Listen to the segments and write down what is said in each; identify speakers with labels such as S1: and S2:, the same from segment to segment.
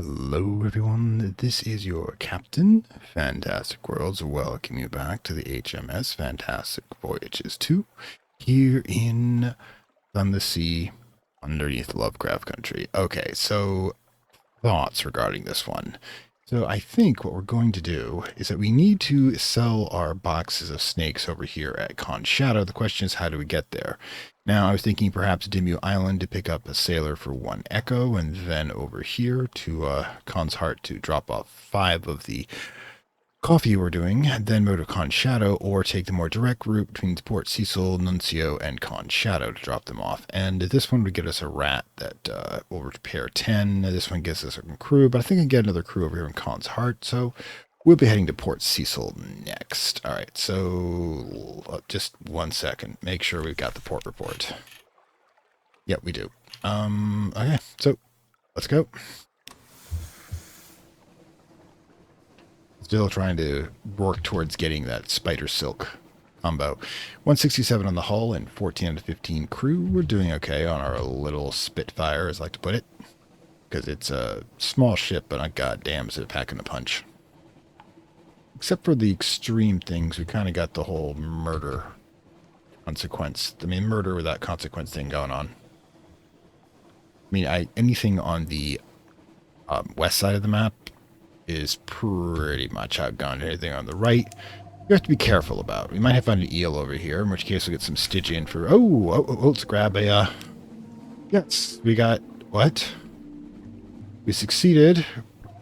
S1: Hello everyone, this is your captain, Fantastic Worlds, welcome you back to the HMS Fantastic Voyages 2, here in Sunless Sea, underneath Lovecraft Country. Okay, so thoughts regarding this one. So I think what we're going to do is that we need to sell our boxes of snakes over here at Con Shadow. The question is, how do we get there? Now, I was thinking perhaps Dimmu Island to pick up a sailor for 1 echo, and then over here to Con's Heart to drop off 5 of the coffee we're doing, then go to Con Shadow, or take the more direct route between Port Cecil, Nuncio, and Con Shadow to drop them off. And this one would get us a rat that will repair 10. This one gives us a crew, but I think I can get another crew over here in Con's Heart, so we'll be heading to Port Cecil next. All right, so just 1 second. Make sure we've got the port report. Yep, we do. Okay, so let's go. Still trying to work towards getting that spider silk combo. 167 on the hull and 14 out of 15 crew. We're doing okay on our little Spitfire, as I like to put it. Because it's a small ship, but goddamn is it packing a punch. Except for the extreme things, we kind of got the whole murder consequence. I mean, murder without consequence thing going on. I mean, anything on the west side of the map is pretty much outgunned. Anything on the right, you have to be careful about. We might have found an eel over here, in which case we'll get some Stygian for... let's grab a... Yes, we got... What? We succeeded.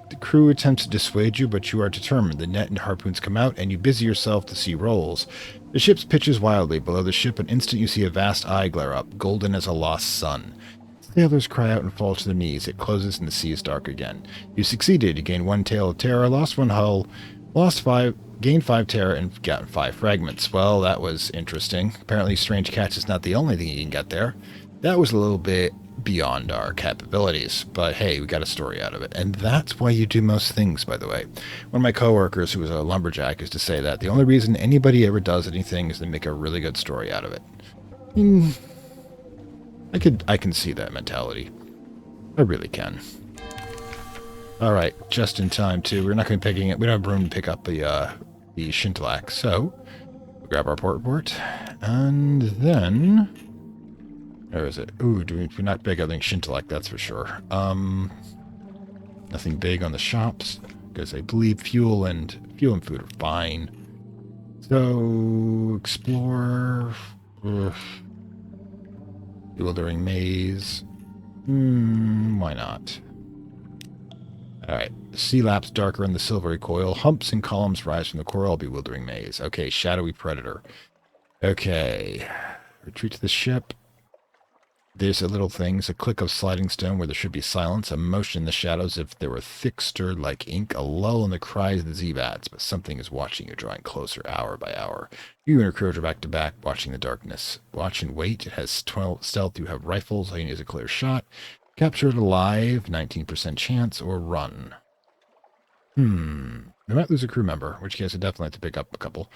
S1: The crew attempts to dissuade you, but you are determined. The net and harpoons come out, and you busy yourself to see rolls. The ship pitches wildly. Below the ship, an instant you see a vast eye glare up, golden as a lost sun. Sailors cry out and fall to their knees. It closes and the sea is dark again. You succeeded. You gained 1 tail of terror, lost 1 hull, lost 5, gained 5 terror, and gotten 5 fragments. Well, that was interesting. Apparently strange catch is not the only thing you can get there. That was a little bit beyond our capabilities, but hey, we got a story out of it. And that's why you do most things, by the way. One of my coworkers, who was a lumberjack, used to say that the only reason anybody ever does anything is to make a really good story out of it. I can see that mentality. I really can. All right, just in time too. We're not going to be picking it. We don't have room to pick up the Shintalak, so we'll grab our port report, and then where is it? Ooh, we're not big on Shintalak, that's for sure. Nothing big on the shops because I believe fuel and food are fine. So explore. Bewildering maze. Why not? Alright. The sea laps darker in the silvery coil. Humps and columns rise from the coral bewildering maze. Okay, shadowy predator. Okay. Retreat to the ship. There's a little things, a click of sliding stone where there should be silence, a motion in the shadows if there were thick stirred like ink, a lull in the cries of the Z-Bats, but something is watching you, drawing closer hour by hour. You and your crew are back to back, watching the darkness. Watch and wait. It has 12 stealth. You have rifles. All you need is a clear shot. Capture it alive, 19% chance, or run. We might lose a crew member, in which case I definitely have to pick up a couple.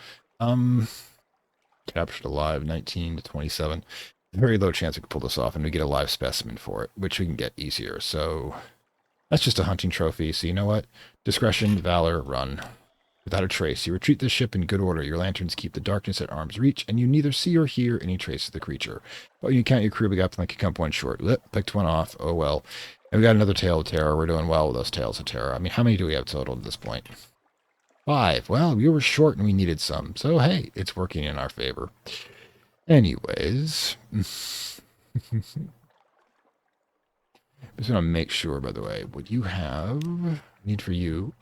S1: Captured alive, 19 to 27. Very low chance we could pull this off, and we get a live specimen for it, which we can get easier. So that's just a hunting trophy. So you know what? Discretion, valor, run. Without a trace, you retreat the ship in good order. Your lanterns keep the darkness at arm's reach, and you neither see or hear any trace of the creature. But you count your crew, we got like you come 1 short. Picked 1 off. Oh well. And we got another tail of terror. We're doing well with those tails of terror. I mean, how many do we have total at this point? 5. Well, we were short and we needed some. So hey, it's working in our favor. Anyways, I just want to make sure, by the way, what you have, need for you,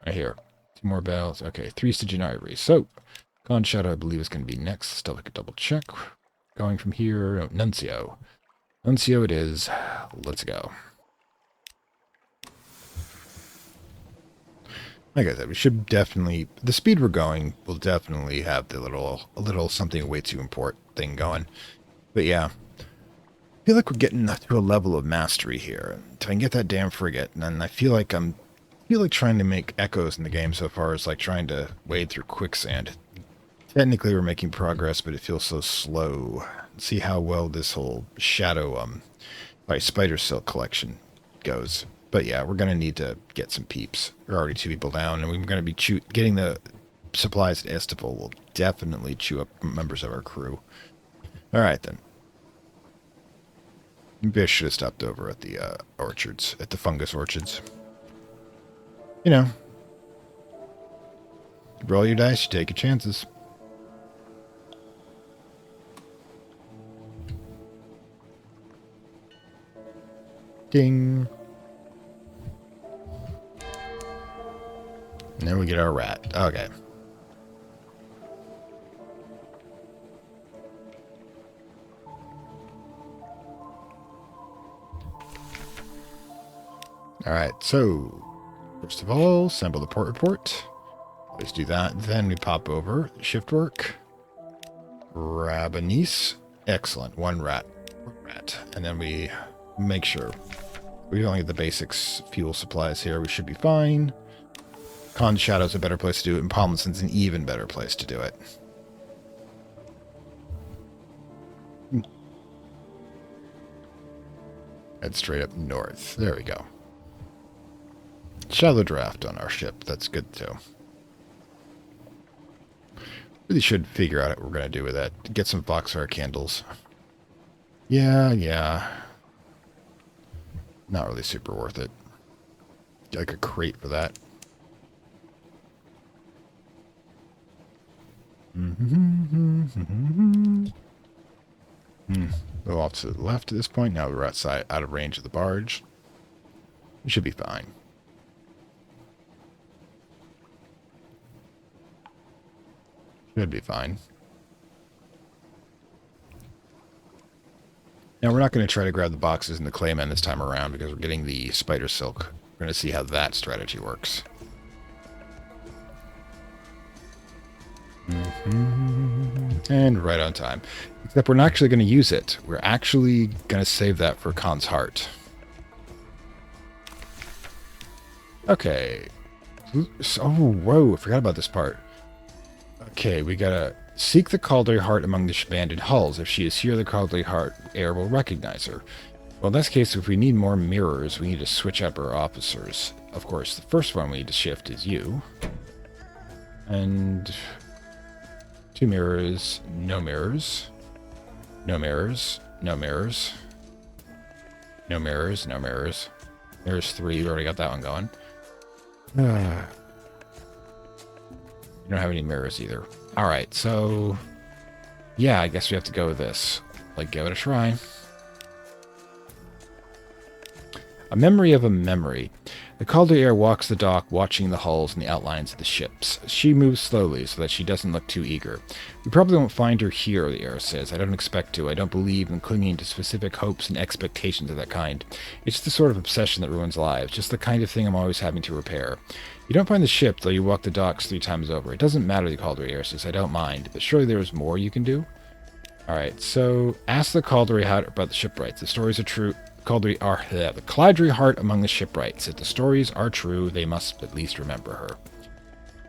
S1: right here, 2 more bells, okay, 3 Stygian ivory. So, Con Shadow, I believe, is going to be next, still like a double check. Going from here, no, Nuncio. Nuncio it is, let's go. Like I said, we should definitely, the speed we're going will definitely have the a little something awaits you import thing going. But yeah, I feel like we're getting to a level of mastery here. If I can get that damn frigate, and then I feel like trying to make echoes in the game so far is like trying to wade through quicksand. Technically we're making progress, but it feels so slow. Let's see how well this whole shadow, spider silk collection goes. But yeah, we're going to need to get some peeps. There are already 2 people down, and we're going to be getting the supplies at Estival will definitely chew up members of our crew. All right, then. Maybe I should have stopped over at the orchards, at the fungus orchards. You know, you roll your dice, you take your chances. Ding. And then we get our rat. Okay. All right, so first of all, assemble the port report. Always do that. Then we pop over, shift work, grab a niece. Excellent, one rat. And then we make sure we only have the basics fuel supplies here. We should be fine. Con Shadow's a better place to do it, and Palmerston's an even better place to do it. Head straight up north. There we go. Shallow draft on our ship. That's good, too. Really should figure out what we're going to do with that. Get some Foxfire candles. Yeah. Not really super worth it. Get like a crate for that. Go off to the left at this point. Now we're outside, out of range of the barge. We should be fine. Should be fine. Now, we're not going to try to grab the boxes and the claymen this time around because we're getting the spider silk. We're going to see how that strategy works. And right on time. Except we're not actually going to use it. We're actually going to save that for Khan's heart. Okay. Oh, whoa. I forgot about this part. Okay, we gotta seek the Caldry heart among the abandoned hulls. If she is here, the Caldry heart heir will recognize her. Well, in this case, if we need more mirrors, we need to switch up our officers. Of course, the first one we need to shift is you. And 2 mirrors, no mirrors. No mirrors, no mirrors. No mirrors, no mirrors. There's 3, we already got that one going. You don't have any mirrors either. Alright, so... yeah, I guess we have to go with this. Like, give it a try. A memory of a memory. The Calder walks the dock, watching the hulls and the outlines of the ships. She moves slowly so that she doesn't look too eager. We probably won't find her here, the heir says. I don't expect to. I don't believe in clinging to specific hopes and expectations of that kind. It's the sort of obsession that ruins lives, just the kind of thing I'm always having to repair. You don't find the ship, though you walk the docks 3 times over. It doesn't matter, the Calder heir says. I don't mind, but surely there is more you can do? Alright, so ask the Calder about the shipwrights. The stories are true. The Cladry heart among the shipwrights. If the stories are true, they must at least remember her.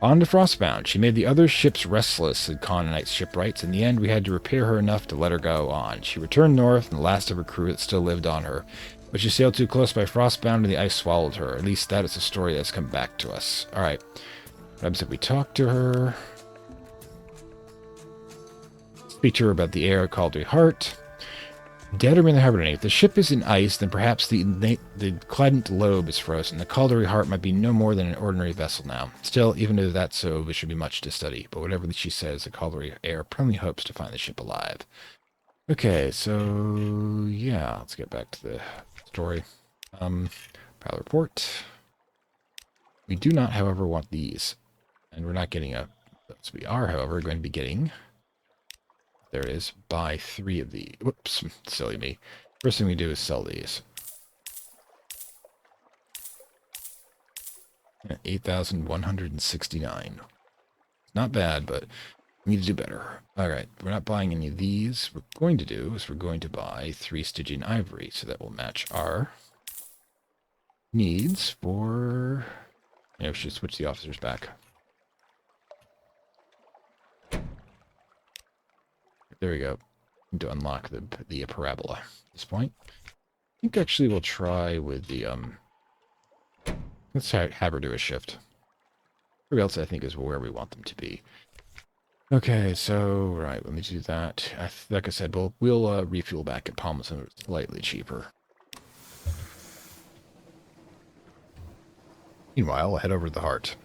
S1: On to Frostbound. She made the other ships restless, said Con and Knight's shipwrights. In the end, we had to repair her enough to let her go on. She returned north, and the last of her crew that still lived on her. But she sailed too close by Frostbound, and the ice swallowed her. At least that is the story that's come back to us. Alright. What happens if we talk to her? Speak to her about the heir called her Heart. Dead or in the hibernate. If the ship is in ice, then perhaps the Cladent lobe is frozen. The Caldery heart might be no more than an ordinary vessel now. Still, even if that's so, there should be much to study. But whatever she says, the Caldery heir probably hopes to find the ship alive. Okay, so yeah, let's get back to the story. Pilot report. We do not, however, want these, and we're not getting a. We are, however, going to be getting. There it is. Buy 3 of these. Whoops, silly me. First thing we do is sell these. 8,169. Not bad, but we need to do better. Alright, we're not buying any of these. What we're going to do is we're going to buy 3 Stygian ivory, so that will match our needs for... we should switch the officers back. There we go. To unlock the parabola at this point. I think actually we'll try with the Let's have her do a shift. Everybody else, I think, is where we want them to be. Okay, so, right, let me do that. Like I said, we'll refuel back at Palmerton slightly cheaper. Meanwhile, we'll head over to the Heart.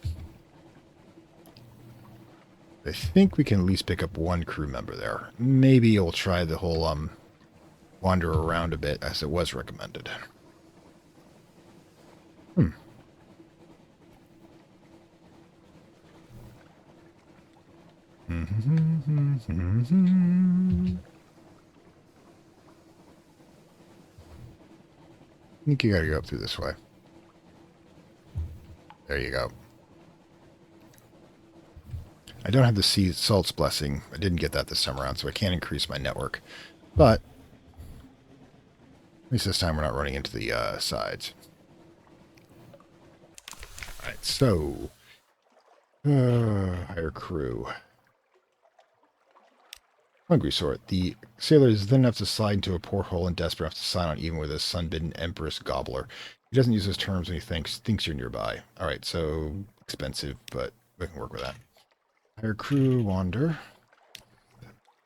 S1: I think we can at least pick up one crew member there. Maybe you'll try the whole, wander around a bit, as it was recommended. Hmm. I think you gotta go up through this way. There you go. I don't have the Sea Salt's Blessing. I didn't get that this time around, so I can't increase my network. But at least this time we're not running into the sides. Alright, so... hire crew. Hungry sort. The sailor is then enough to slide into a porthole and desperate enough to sign on even with a sunbitten Empress Gobbler. He doesn't use those terms when he thinks you're nearby. Alright, so expensive, but we can work with that. Hire crew, wander.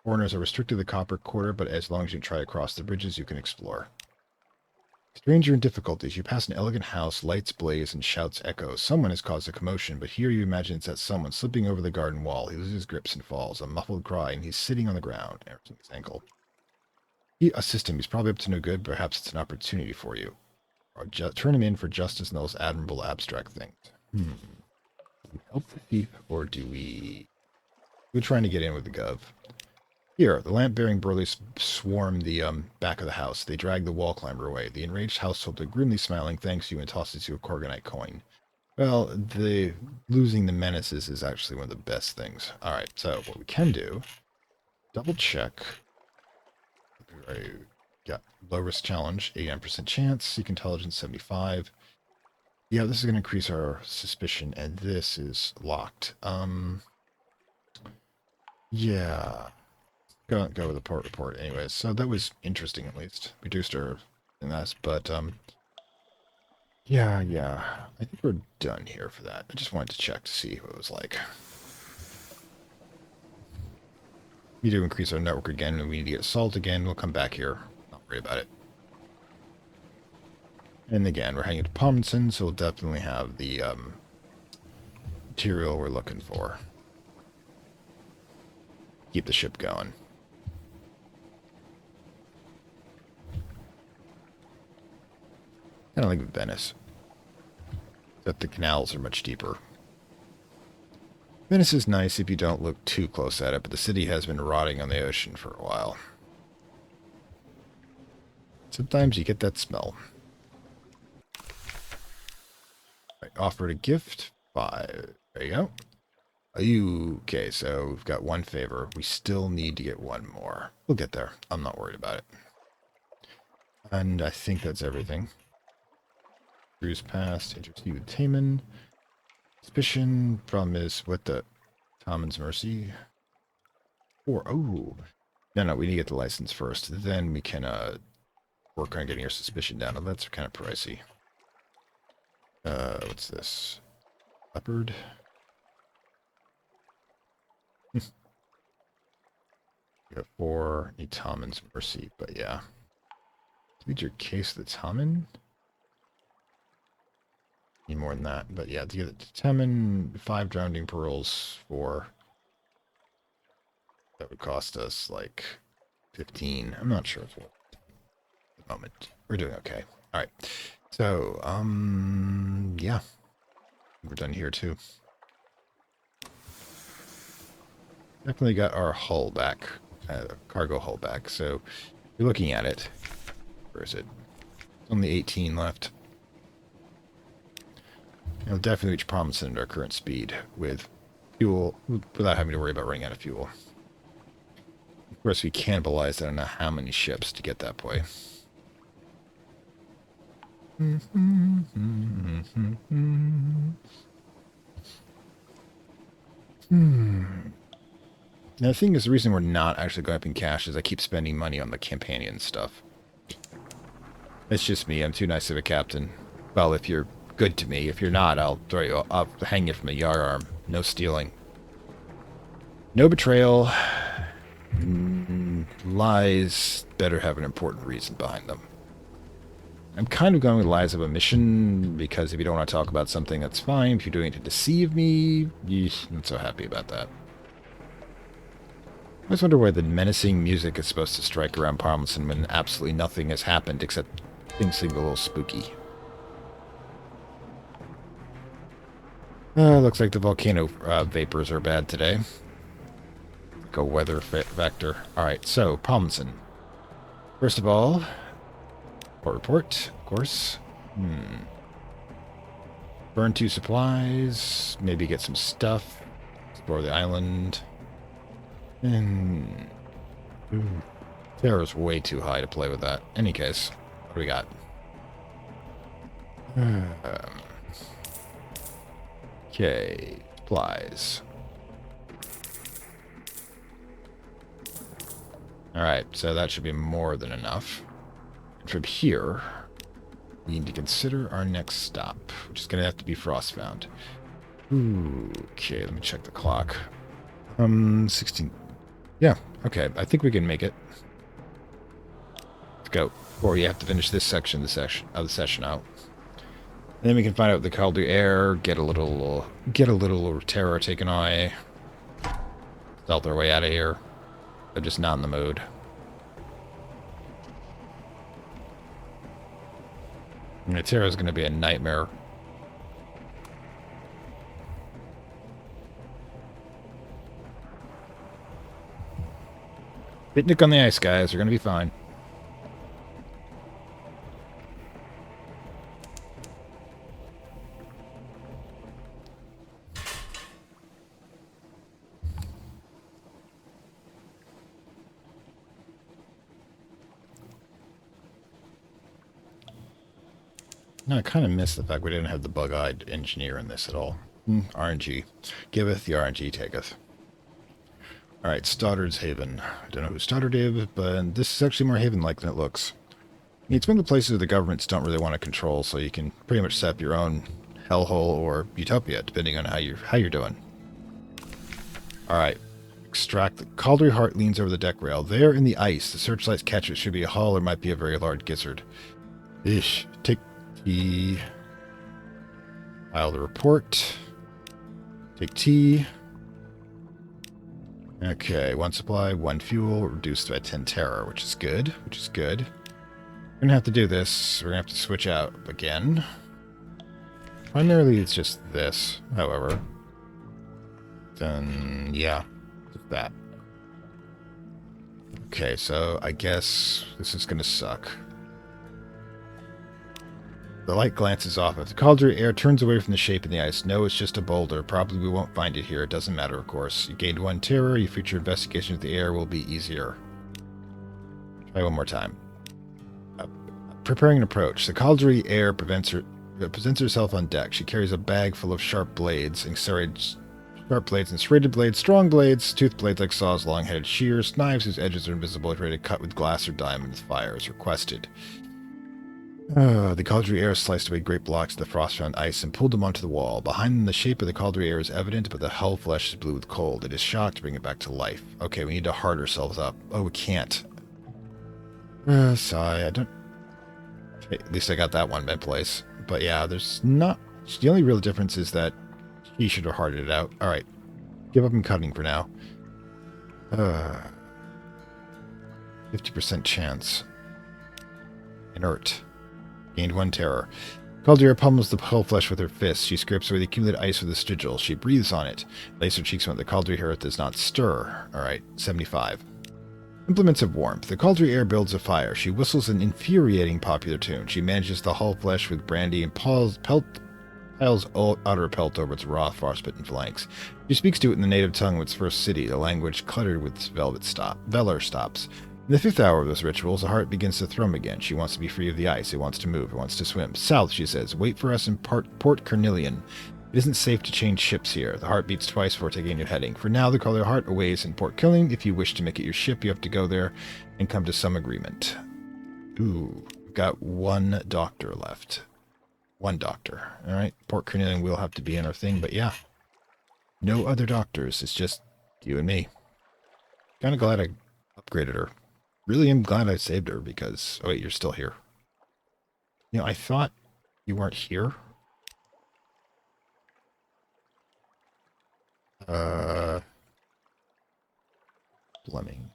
S1: Foreigners are restricted to the Copper Quarter, but as long as you try to cross the bridges, you can explore. Stranger in difficulties. You pass an elegant house, lights blaze, and shouts echo. Someone has caused a commotion, but here you imagine it's that someone slipping over the garden wall. He loses grips and falls, a muffled cry, and he's sitting on the ground, his ankle. Assist him. He's probably up to no good. Perhaps it's an opportunity for you. Or turn him in for justice and those admirable abstract things. Do we help the thief, or do we... We're trying to get in with the gov. Here, the lamp-bearing burleys swarm the back of the house. They drag the wall climber away. The enraged household are grimly smiling, thanks to you, and tosses you a Corgonite coin. Well, the losing the menaces is actually one of the best things. Alright, so what we can do, double check. Yeah, low risk challenge, 89% chance, seek intelligence 75. Yeah, this is going to increase our suspicion, and this is locked. Yeah. Go with the port report anyways. So that was interesting, at least. Reduced our in that, but yeah. I think we're done here for that. I just wanted to check to see what it was like. We need to increase our network again, and we need to get salt again. We'll come back here. Not worry about it. And again, we're heading to Palmerton, so we'll definitely have the material we're looking for. Keep the ship going. Kind of like Venice. Except the canals are much deeper. Venice is nice if you don't look too close at it, but the city has been rotting on the ocean for a while. Sometimes you get that smell. Right, offered a gift. 5. There you go. Okay, so we've got one favor. We still need to get one more. We'll get there. I'm not worried about it. And I think that's everything. Cruise past, interview with Taman. Suspicion. Problem is, what the... Taman's Mercy. No, we need to get the license first. Then we can work on getting our suspicion down. And that's kind of pricey. What's this? Leopard. You got 4. Need Taman's Mercy, but yeah. Lead your case to the Taman. Need more than that, but yeah, to get it to Taman, 5 drowning pearls for... That would cost us like 15. I'm not sure it's worth it at the moment. We're doing okay. Alright. So, yeah. We're done here too. Definitely got our hull back. Cargo hull back. So, you're looking at it. Where is it? Only 18 left. It'll definitely reach Palmerton at our current speed with fuel, without having to worry about running out of fuel. Of course, we cannibalized I don't know how many ships to get that way. Now, the thing is, the reason we're not actually going up in cash is I keep spending money on the companion stuff. It's just me. I'm too nice of a captain. Well, if you're good to me. If you're not, I'll hang you from a yardarm. No stealing. No betrayal. Lies better have an important reason behind them. I'm kind of going with lies of omission, because if you don't want to talk about something, that's fine. If you're doing it to deceive me, I'm not so happy about that. I always wonder why the menacing music is supposed to strike around Parmesan when absolutely nothing has happened except things seem a little spooky. Looks like the volcano vapors are bad today. Go weather vector. Alright, so, Parmesan. First of all, report, of course. Burn 2 supplies. Maybe get some stuff. Explore the island. And... Terror's way too high to play with that. Any case, what do we got? Okay, supplies. Alright, so that should be more than enough. And from here, we need to consider our next stop, which is going to have to be Frostbound. Okay, let me check the clock. 16. Yeah, okay, I think we can make it. Let's go. Or you have to finish this section of the session out. And then we can find out the Caldry Air, get a little terror taken away. Stealth our way out of here. They're just not in the mood. And the terror is going to be a nightmare. Picnic on the ice, guys. We're going to be fine. No, I kind of missed the fact we didn't have the bug-eyed engineer in this at all. RNG. Giveth, the RNG taketh. Alright, Stoddard's Haven. I don't know who Stoddard is, but this is actually more Haven-like than it looks. It's one of the places where the governments don't really want to control, so you can pretty much set up your own hellhole or utopia, depending on how you're doing. Alright. Extract the Cauldry Heart leans over the deck rail. There in the ice, the searchlights catch it should be a hull or might be a very large gizzard. Ish. Take T. File the report. Take T. Okay, 1 supply, 1 fuel, reduced by 10 terror, which is good, We're gonna have to do this. We're gonna have to switch out again. Primarily it's just this, however. Then, yeah, just that. Okay, so I guess this is gonna suck. The light glances off. If the Cauldry Air turns away from the shape in the ice, no, it's just a boulder. Probably we won't find it here. It doesn't matter, of course. You gained 1 terror. Your future investigation of the air will be easier. Try one more time. Preparing an approach. The Cauldry Air presents herself on deck. She carries a bag full of sharp blades and serrated blades, strong blades, toothed blades like saws, long-headed shears, knives whose edges are invisible, ready to cut with glass or diamonds. Fire is requested. The Cauldry Air sliced away great blocks of the frost-bound ice and pulled them onto the wall. Behind them, the shape of the Cauldry Air is evident, but the hull flesh is blue with cold. It is shocked to bring it back to life. Okay, we need to hard ourselves up. Oh, we can't. Sigh. I don't... Okay, at least I got that one in place. But yeah, there's not... The only real difference is that he should have harded it out. Alright. Give up on cutting for now. 50% chance. Inert. Gained 1 terror. Cauldry Air pummels the hull flesh with her fists. She scrapes away the accumulated ice with a sigil. She breathes on it. Lays her cheeks on the Cauldry Air does not stir. Alright, 75. Implements of warmth. The Cauldry Air builds a fire. She whistles an infuriating popular tune. She manages the hull flesh with brandy and piles outer pelt over its raw, frostbitten flanks. She speaks to it in the native tongue of its first city, the language cluttered with Velar stops. In the 5th hour of those rituals, the heart begins to thrum again. She wants to be free of the ice. It wants to move. It wants to swim. South, she says. Wait for us in Port Carnelian. It isn't safe to change ships here. The heart beats twice before taking a new heading. For now, the Cauldry Heart awaits in Port Killing. If you wish to make it your ship, you have to go there and come to some agreement. Ooh, we've got 1 doctor left. One doctor. All right. Port Cornelian will have to be in our thing, but yeah. No other doctors. It's just you and me. Kind of glad I upgraded her. Really am glad I saved her because... Oh, wait, you're still here. You know, I thought you weren't here. Fleming.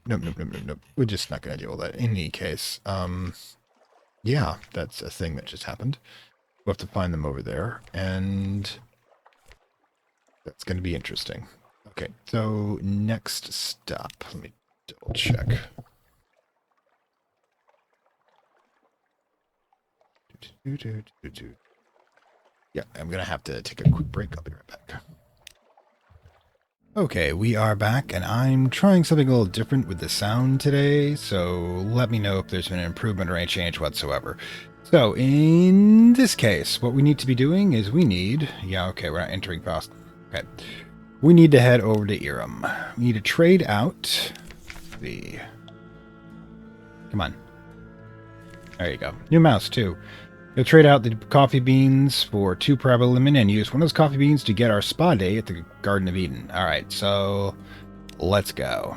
S1: Nope. We're just not going to deal with that in any case. Yeah, that's a thing that just happened. We'll have to find them over there, and that's going to be interesting. Okay, so next stop. Let me double check. Yeah, I'm going to have to take a quick break. I'll be right back. Okay, we are back, and I'm trying something a little different with the sound today, so let me know if there's been an improvement or any change whatsoever. So, in this case, what we need to be doing is we need... Yeah, okay, we're not entering fast. Okay. We need to head over to Iram. We need to trade out the... Come on. There you go. New mouse, too. You'll trade out the coffee beans for 2 Parabolimon and use one of those coffee beans to get our spa day at the Garden of Eden. Alright, so let's go.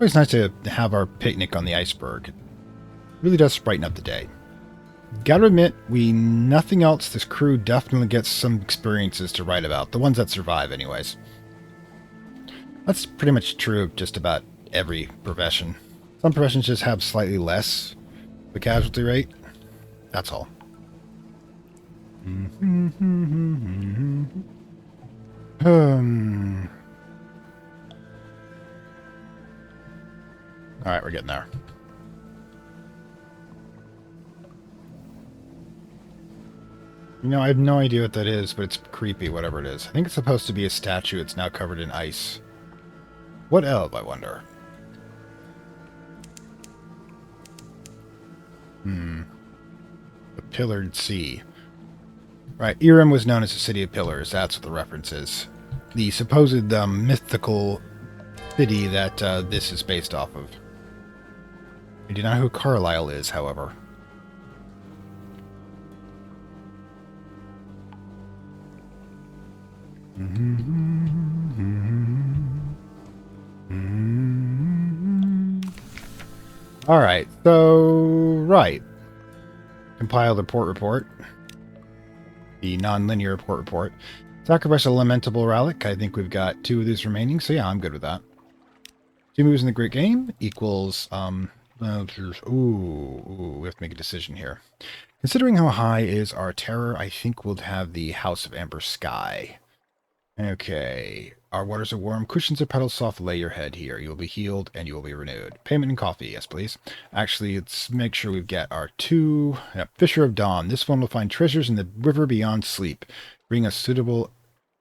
S1: Always nice to have our picnic on the iceberg. It really does brighten up the day. Gotta admit, nothing else, this crew definitely gets some experiences to write about. The ones that survive, anyways. That's pretty much true of just about every profession. Some professions just have slightly less of a casualty rate. That's all. Alright, we're getting there. You know, I have no idea what that is, but it's creepy, whatever it is. I think it's supposed to be a statue. It's now covered in ice. What elf, I wonder? The Pillared Sea. Right, Iram was known as the City of Pillars. That's what the reference is. The supposed mythical city that this is based off of. I do not know who Carlisle is, however. Alright, so... Right. Compile the port report. The non-linear port report. Sacrifice a lamentable relic. I think we've got 2 of these remaining, so yeah, I'm good with that. 2 moves in the Great Game equals... we have to make a decision here. Considering how high is our terror, I think we'll have the House of Amber Sky. Okay. Our waters are warm. Cushions of petals soft. Lay your head here. You will be healed and you will be renewed. Payment and coffee. Yes, please. Actually, let's make sure we get our 2. Fisher of Dawn. This one will find treasures in the river beyond sleep. Bring a suitable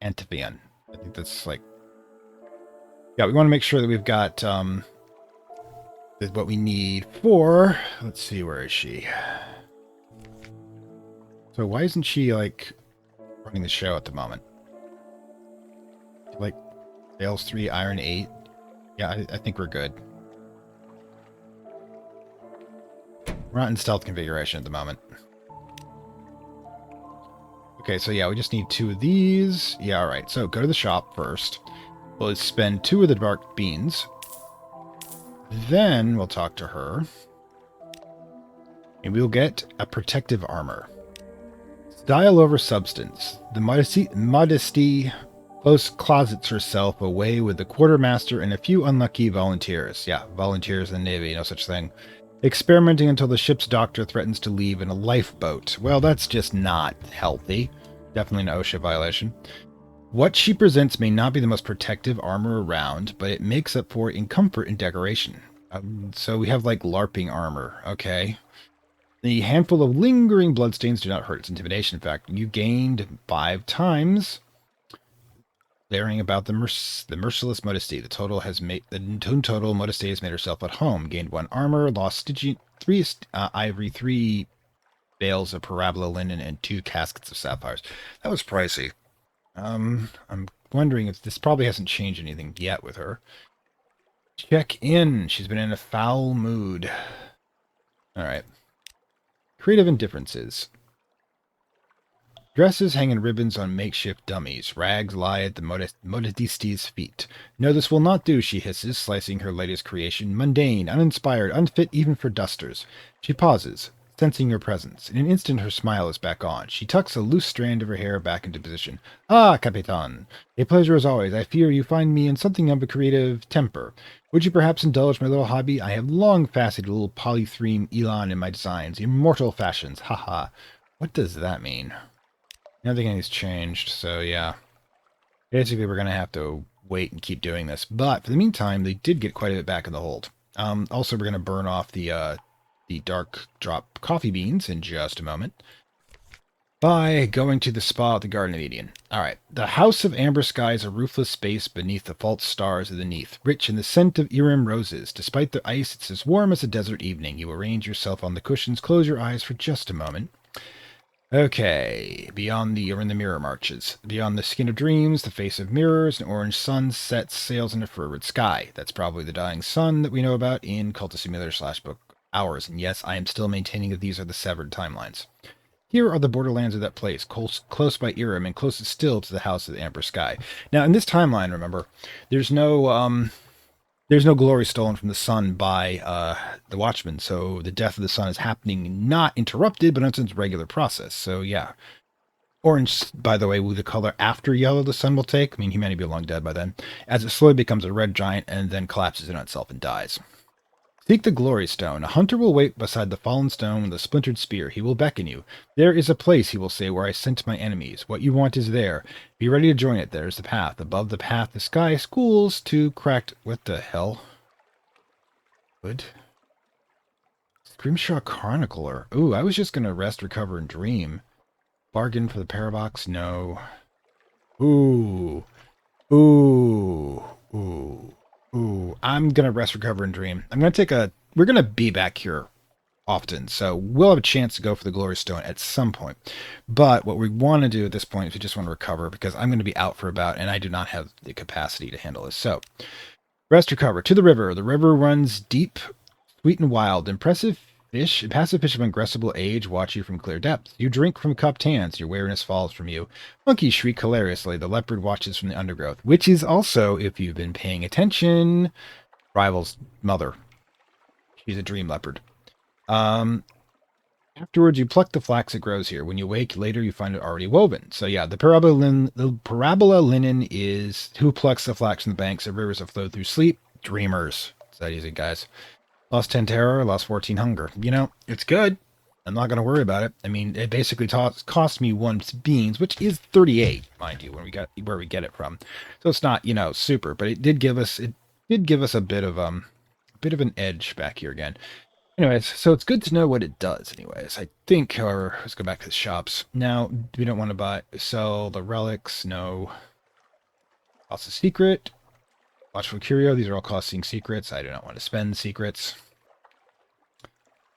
S1: Antipion. I think that's like... Yeah, we want to make sure that we've got what we need for... Let's see, where is she? So why isn't she, like, running the show at the moment? Like, Sales 3, Iron 8. Yeah, I think we're good. We're not in stealth configuration at the moment. Okay, so yeah, we just need 2 of these. Yeah, alright. So go to the shop first. We'll spend 2 of the dark beans. Then we'll talk to her. And we'll get a protective armor. Style over substance. The Modiste closets herself away with the quartermaster and a few unlucky volunteers. Yeah, volunteers in the Navy, no such thing. Experimenting until the ship's doctor threatens to leave in a lifeboat. Well, that's just not healthy. Definitely an OSHA violation. What she presents may not be the most protective armor around, but it makes up for it in comfort and decoration. So we have, like, LARPing armor. Okay. The handful of lingering bloodstains do not hurt its intimidation. In fact, you gained 5 times... Learning about the Merciless Modiste. The total Modiste has made herself at home. Gained 1 armor, lost Stygian, 3 ivory, 3 bales of parabola linen, and 2 caskets of sapphires. That was pricey. I'm wondering if this probably hasn't changed anything yet with her. Check in. She's been in a foul mood. All right. Creative indifferences. Dresses hang in ribbons on makeshift dummies. Rags lie at the Modisti's feet. No, this will not do, she hisses, slicing her latest creation. Mundane, uninspired, unfit even for dusters. She pauses, sensing your presence. In an instant, her smile is back on. She tucks a loose strand of her hair back into position. Ah, Capitan. A pleasure as always. I fear you find me in something of a creative temper. Would you perhaps indulge my little hobby? I have long fancied a little polythreme elan in my designs. Immortal fashions. Ha ha. What does that mean? Nothing has changed, so yeah. Basically, we're going to have to wait and keep doing this. But for the meantime, they did get quite a bit back in the hold. Also, we're going to burn off the dark drop coffee beans in just a moment by going to the spa at the Garden of Eden. All right. The House of Amber Sky is a roofless space beneath the false stars of the Neath, rich in the scent of Irim roses. Despite the ice, it's as warm as a desert evening. You arrange yourself on the cushions, close your eyes for just a moment. Okay, beyond the in the mirror marches. Beyond the skin of dreams, the face of mirrors, an orange sun sets sails in a forward sky. That's probably the dying sun that we know about in Cultist Simulator / Book Hours. And yes, I am still maintaining that these are the severed timelines. Here are the borderlands of that place, close by Irim and closest still to the House of the Amber Sky. Now, in this timeline, remember, there's no glory stolen from the sun by the Watchmen, so the death of the sun is happening not interrupted, but it's a regular process. So yeah. Orange, by the way, will the color after yellow the sun will take. I mean, humanity will be long dead by then, as it slowly becomes a red giant and then collapses in on itself and dies. Seek the glory stone. A hunter will wait beside the fallen stone with a splintered spear. He will beckon you. There is a place, he will say, where I sent my enemies. What you want is there. Be ready to join it. There's the path. Above the path, the sky schools to cracked... What the hell? Good. Scrimshaw Chronicler. Ooh, I was just going to rest, recover, and dream. Bargain for the parabox? No. Ooh. Ooh. Ooh. Ooh. I'm going to rest, recover, and dream. I'm going to take a... We're going to be back here often, so we'll have a chance to go for the Glory Stone at some point. But what we want to do at this point is we just want to recover, because I'm going to be out for about, and I do not have the capacity to handle this. So, rest, recover. To the river. The river runs deep, sweet and wild. Passive fish of ungressable age watch you from clear depths. You drink from cupped hands. Your wariness falls from you. Monkeys shriek hilariously. The leopard watches from the undergrowth, which is also, if you've been paying attention, Rival's mother. She's a dream leopard. Afterwards, you pluck the flax that grows here. When you wake later, you find it already woven. So yeah, the parabola linen is who plucks the flax from the banks of rivers that flow through sleep. Dreamers. It's that easy, guys. Lost 10 terror, lost 14 hunger. You know, it's good. I'm not going to worry about it. I mean, it basically cost me 1 beans, which is 38, mind you, when we got where we get it from. So it's not, super, but it did give us a bit of an edge back here again. Anyways, so it's good to know what it does. Anyways, I think, or let's go back to the shops. Now, we don't want to sell the relics. No. Also secret. Watchful Curio. These are all costing secrets. I do not want to spend secrets,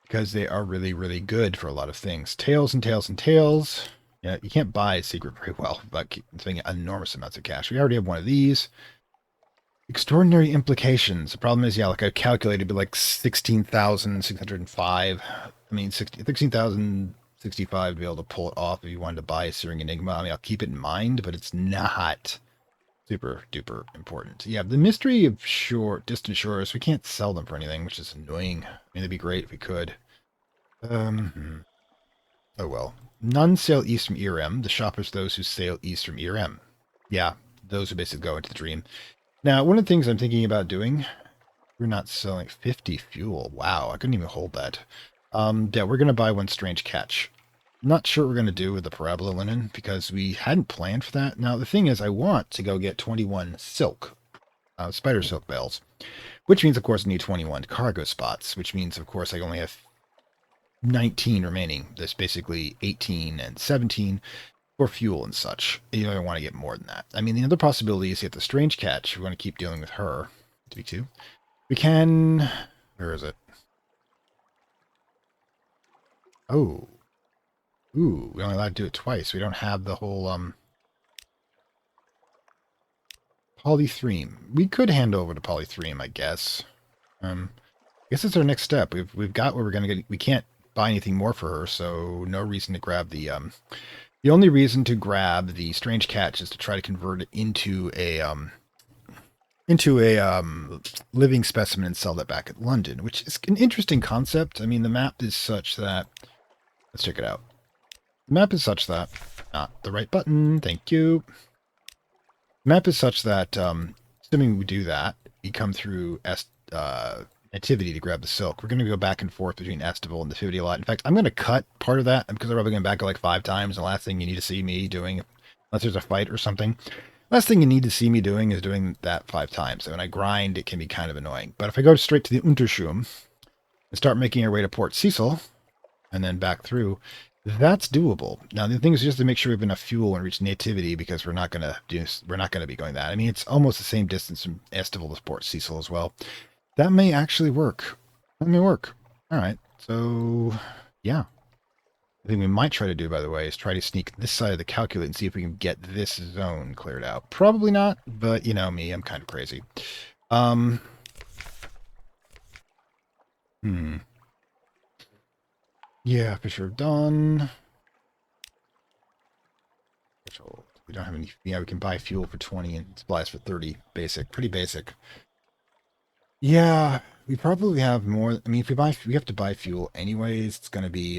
S1: because they are really, really good for a lot of things. Tails and tails and tails. Yeah, you can't buy a secret very well without spending enormous amounts of cash. We already have one of these. Extraordinary implications. The problem is, yeah, like I calculated, it'd be like 16,605. I mean, 16,065 to be able to pull it off if you wanted to buy a Searing Enigma. I mean, I'll keep it in mind, but it's not super duper important. Yeah, the mystery of distant shores, we can't sell them for anything, which is annoying. I mean, it'd be great if we could. Oh well. None sail east from Irem. The shoppers, those who sail east from Irem. Yeah, those who basically go into the dream. Now, one of the things I'm thinking about doing, we're not selling 50 fuel. Wow, I couldn't even hold that. Yeah, we're going to buy one strange catch. Not sure what we're going to do with the parabola linen, because we hadn't planned for that. Now, the thing is, I want to go get 21 silk, spider silk bells, which means, of course, I need 21 cargo spots, which means, of course, I only have 19 remaining. There's basically 18 and 17 for fuel and such. You don't want to get more than that. I mean, the other possibility is to get the strange catch. We want to keep dealing with her. 2. We can... Where is it? Oh. Ooh, we only allowed to do it twice. We don't have the whole, Polythreme. We could hand over to Polythreme, I guess. I guess it's our next step. We've got what we're gonna get. We can't buy anything more for her, so no reason to grab the. The only reason to grab the strange catch is to try to convert it into a living specimen and sell that back at London, which is an interesting concept. I mean, the map is such that. Let's check it out. The map is such that. Not the right button. Thank you. The map is such that, assuming we do that, you come through Nativity to grab the silk. We're going to go back and forth between Estival and Nativity a lot. In fact, I'm going to cut part of that because I'm probably going back like 5 times. The last thing you need to see me doing, unless there's a fight or something, last thing you need to see me doing is doing that 5 times. So when I grind, it can be kind of annoying. But if I go straight to the Unterschum and start making our way to Port Cecil and then back through, that's doable. Now the thing is just to make sure we have enough fuel when we reach Nativity, because we're not gonna be going that. I mean, it's almost the same distance from Estival to Port Cecil as well. That may actually work. That may work. All right. So yeah, the thing we might try to do, by the way, is try to sneak this side of the calculate and see if we can get this zone cleared out. Probably not, but you know me, I'm kind of crazy. Yeah, Fisher of Dawn. We don't have any. Yeah, we can buy fuel for 20 and supplies for 30. Basic, pretty basic. Yeah, we probably have more. I mean, if we have to buy fuel anyways. It's going to be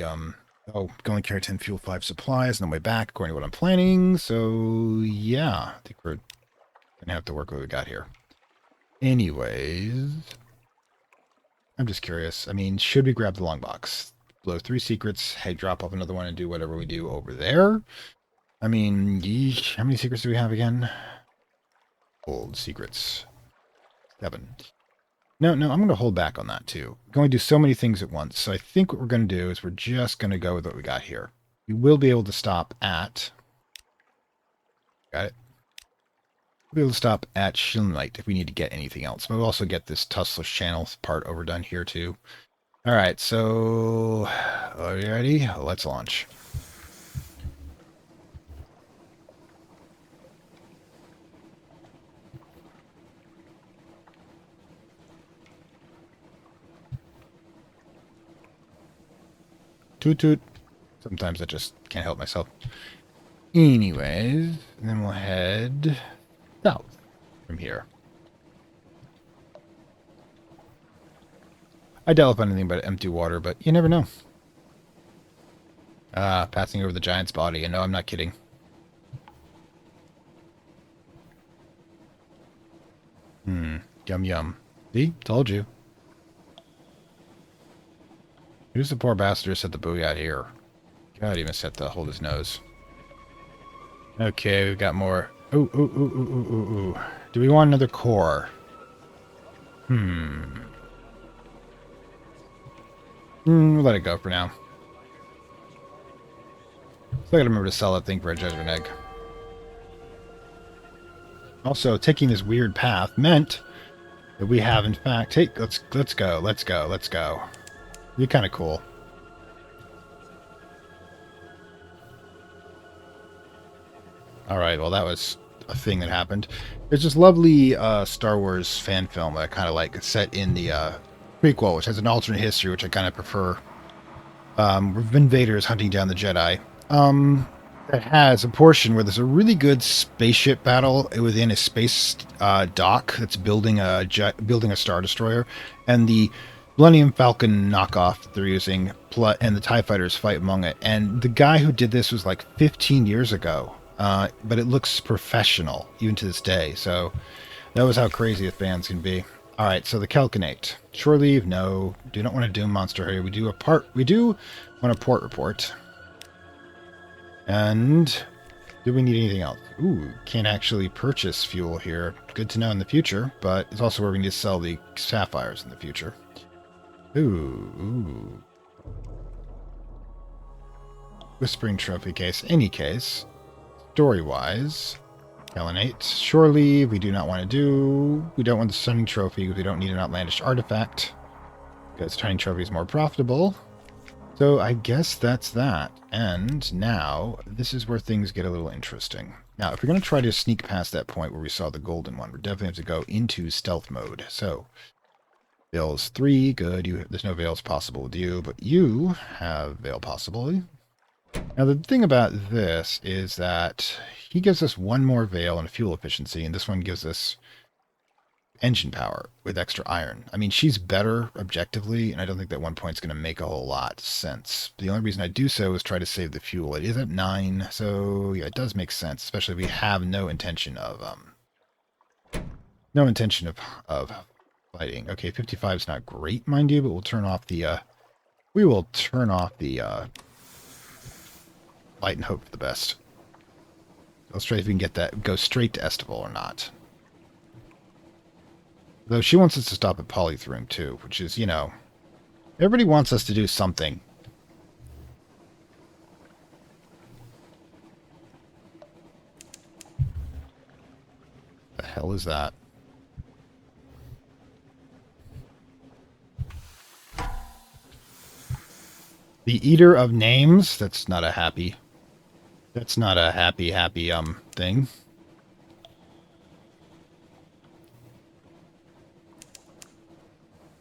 S1: going carry 10 fuel, 5 supplies on the way back, according to what I'm planning. So yeah, I think we're gonna have to work with what we got here. Anyways, I'm just curious. I mean, should we grab the long box? Blow 3 secrets, hey, drop off another one and do whatever we do over there. I mean, yeesh, how many secrets do we have again? Old secrets. 7. No, I'm going to hold back on that too. I'm going to do so many things at once. So I think what we're going to do is we're just going to go with what we got here. We will be able to stop at... Got it? We'll be able to stop at Shilnite if we need to get anything else. But we'll also get this Tussless Channel part overdone here too. All right, so are you ready? Let's launch. Toot toot. Sometimes I just can't help myself. Anyways, then we'll head south from here. I doubt I'll find anything but empty water, but you never know. Passing over the giant's body. And no, I'm not kidding. Yum yum. See? Told you. Who's the poor bastard who set the buoy out here? God, he must have to hold his nose. Okay, we've got more. Ooh. Do we want another core? We'll let it go for now. Still gotta remember to sell that thing for a judgment egg. Also, taking this weird path meant that we have, in fact, hey, let's go. You're kind of cool. All right, well, that was a thing that happened. There's this lovely Star Wars fan film that I kind of like, set in the prequel, which has an alternate history, which I kind of prefer. Invaders hunting down the Jedi. That has a portion where there's a really good spaceship battle within a space dock that's building a Star Destroyer, and the Millennium Falcon knockoff that they're using, and the TIE fighters fight among it. And the guy who did this was like 15 years ago, but it looks professional even to this day. So that was how crazy the fans can be. All right, so the Kelkanate. Shore leave, no. Do not want to doom monster here. We do want a port report. And do we need anything else? Ooh, can't actually purchase fuel here. Good to know in the future, but it's also where we need to sell the sapphires in the future. Ooh. Whispering trophy case. Any case, story-wise, Kelkanate. Shore leave, we do not want to do. We don't want the stunning trophy because we don't need an outlandish artifact. Because stunning trophy is more profitable. So I guess that's that. And now, this is where things get a little interesting. Now, if we're going to try to sneak past that point where we saw the golden one, we're definitely have to go into stealth mode. So, Veil's 3, good. There's no Veils possible with you, but you have Veil possibility. Now, the thing about this is that he gives us one more Veil and fuel efficiency, and this one gives us engine power with extra iron. I mean, she's better objectively, and I don't think that one point's going to make a whole lot of sense. The only reason I do so is try to save the fuel. It is at 9, so yeah, it does make sense, especially if we have no intention of fighting. Okay, 55 is not great, mind you, but we'll turn off the light and hope for the best. Let's try if we can get that go straight to Estival or not. Though she wants us to stop at Polythroom too, which is, everybody wants us to do something. The hell is that? The Eater of Names? That's not a happy thing.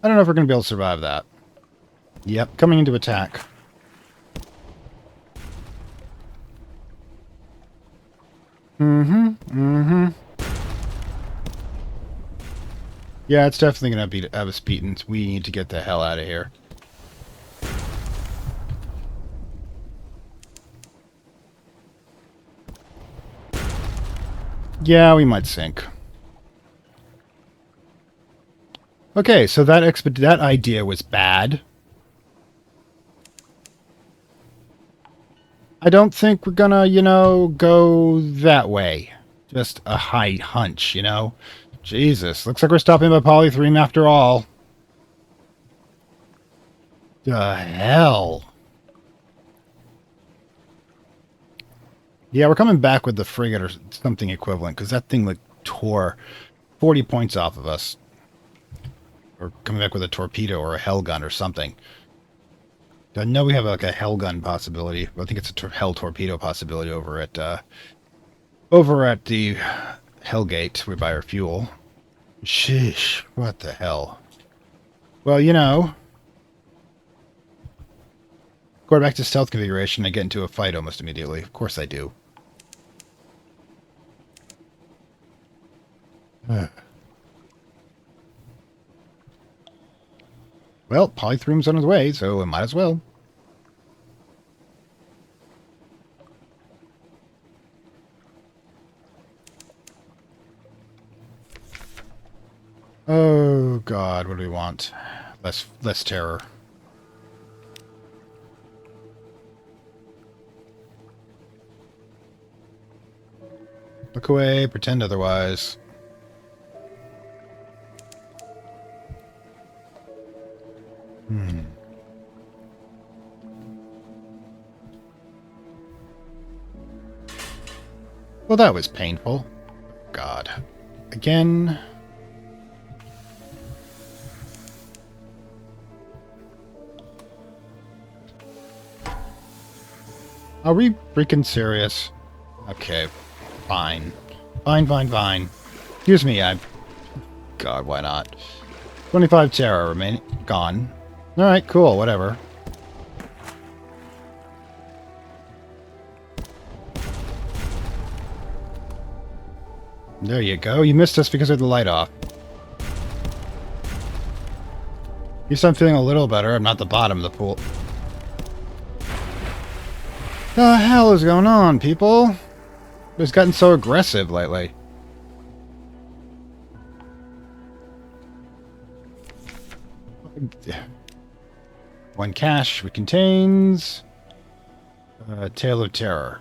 S1: I don't know if we're going to be able to survive that. Yep, coming into attack. Mm-hmm. Yeah, it's definitely going to have us beaten. We need to get the hell out of here. Yeah, we might sink. Okay, so that idea was bad. I don't think we're gonna, go that way. Just a high hunch, Jesus, looks like we're stopping by Polythream after all. The hell? Yeah, we're coming back with the frigate or something equivalent, because that thing, tore 40 points off of us. Or coming back with a torpedo or a hell gun or something. I know we have, a hell gun possibility. I think it's a hell torpedo possibility over at the Hellgate. We buy our fuel. Sheesh, what the hell? Well, going back to stealth configuration, I get into a fight almost immediately. Of course I do. Well, Polythroom's on his way, so it might as well. Oh God, what do we want? Less terror. Look away, pretend otherwise. Well, that was painful. God. Again. Are we freaking serious? Okay. Fine. Fine. Excuse me, God, why not? 25 terror remaining. Gone. Alright, cool, whatever. There you go. You missed us because of the light off. At least I'm feeling a little better. I'm not the bottom of the pool. The hell is going on, people? It's gotten so aggressive lately. One cache contains Tale of Terror.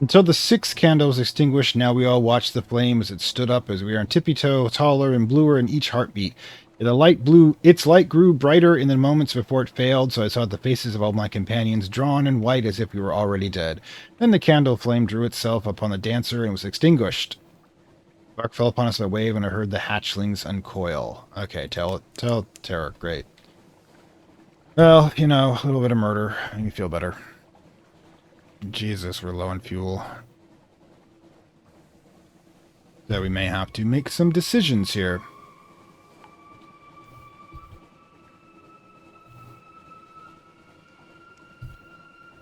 S1: Until the sixth candle was extinguished, now we all watched the flame as it stood up as we were on tippy-toe, taller and bluer in each heartbeat. Its light grew brighter in the moments before it failed, so I saw the faces of all my companions drawn and white as if we were already dead. Then the candle flame drew itself upon the dancer and was extinguished. Dark fell upon us in a wave, and I heard the hatchlings uncoil. Okay, tell terror, great. Well, a little bit of murder. Make me feel better. Jesus, we're low on fuel. So we may have to make some decisions here.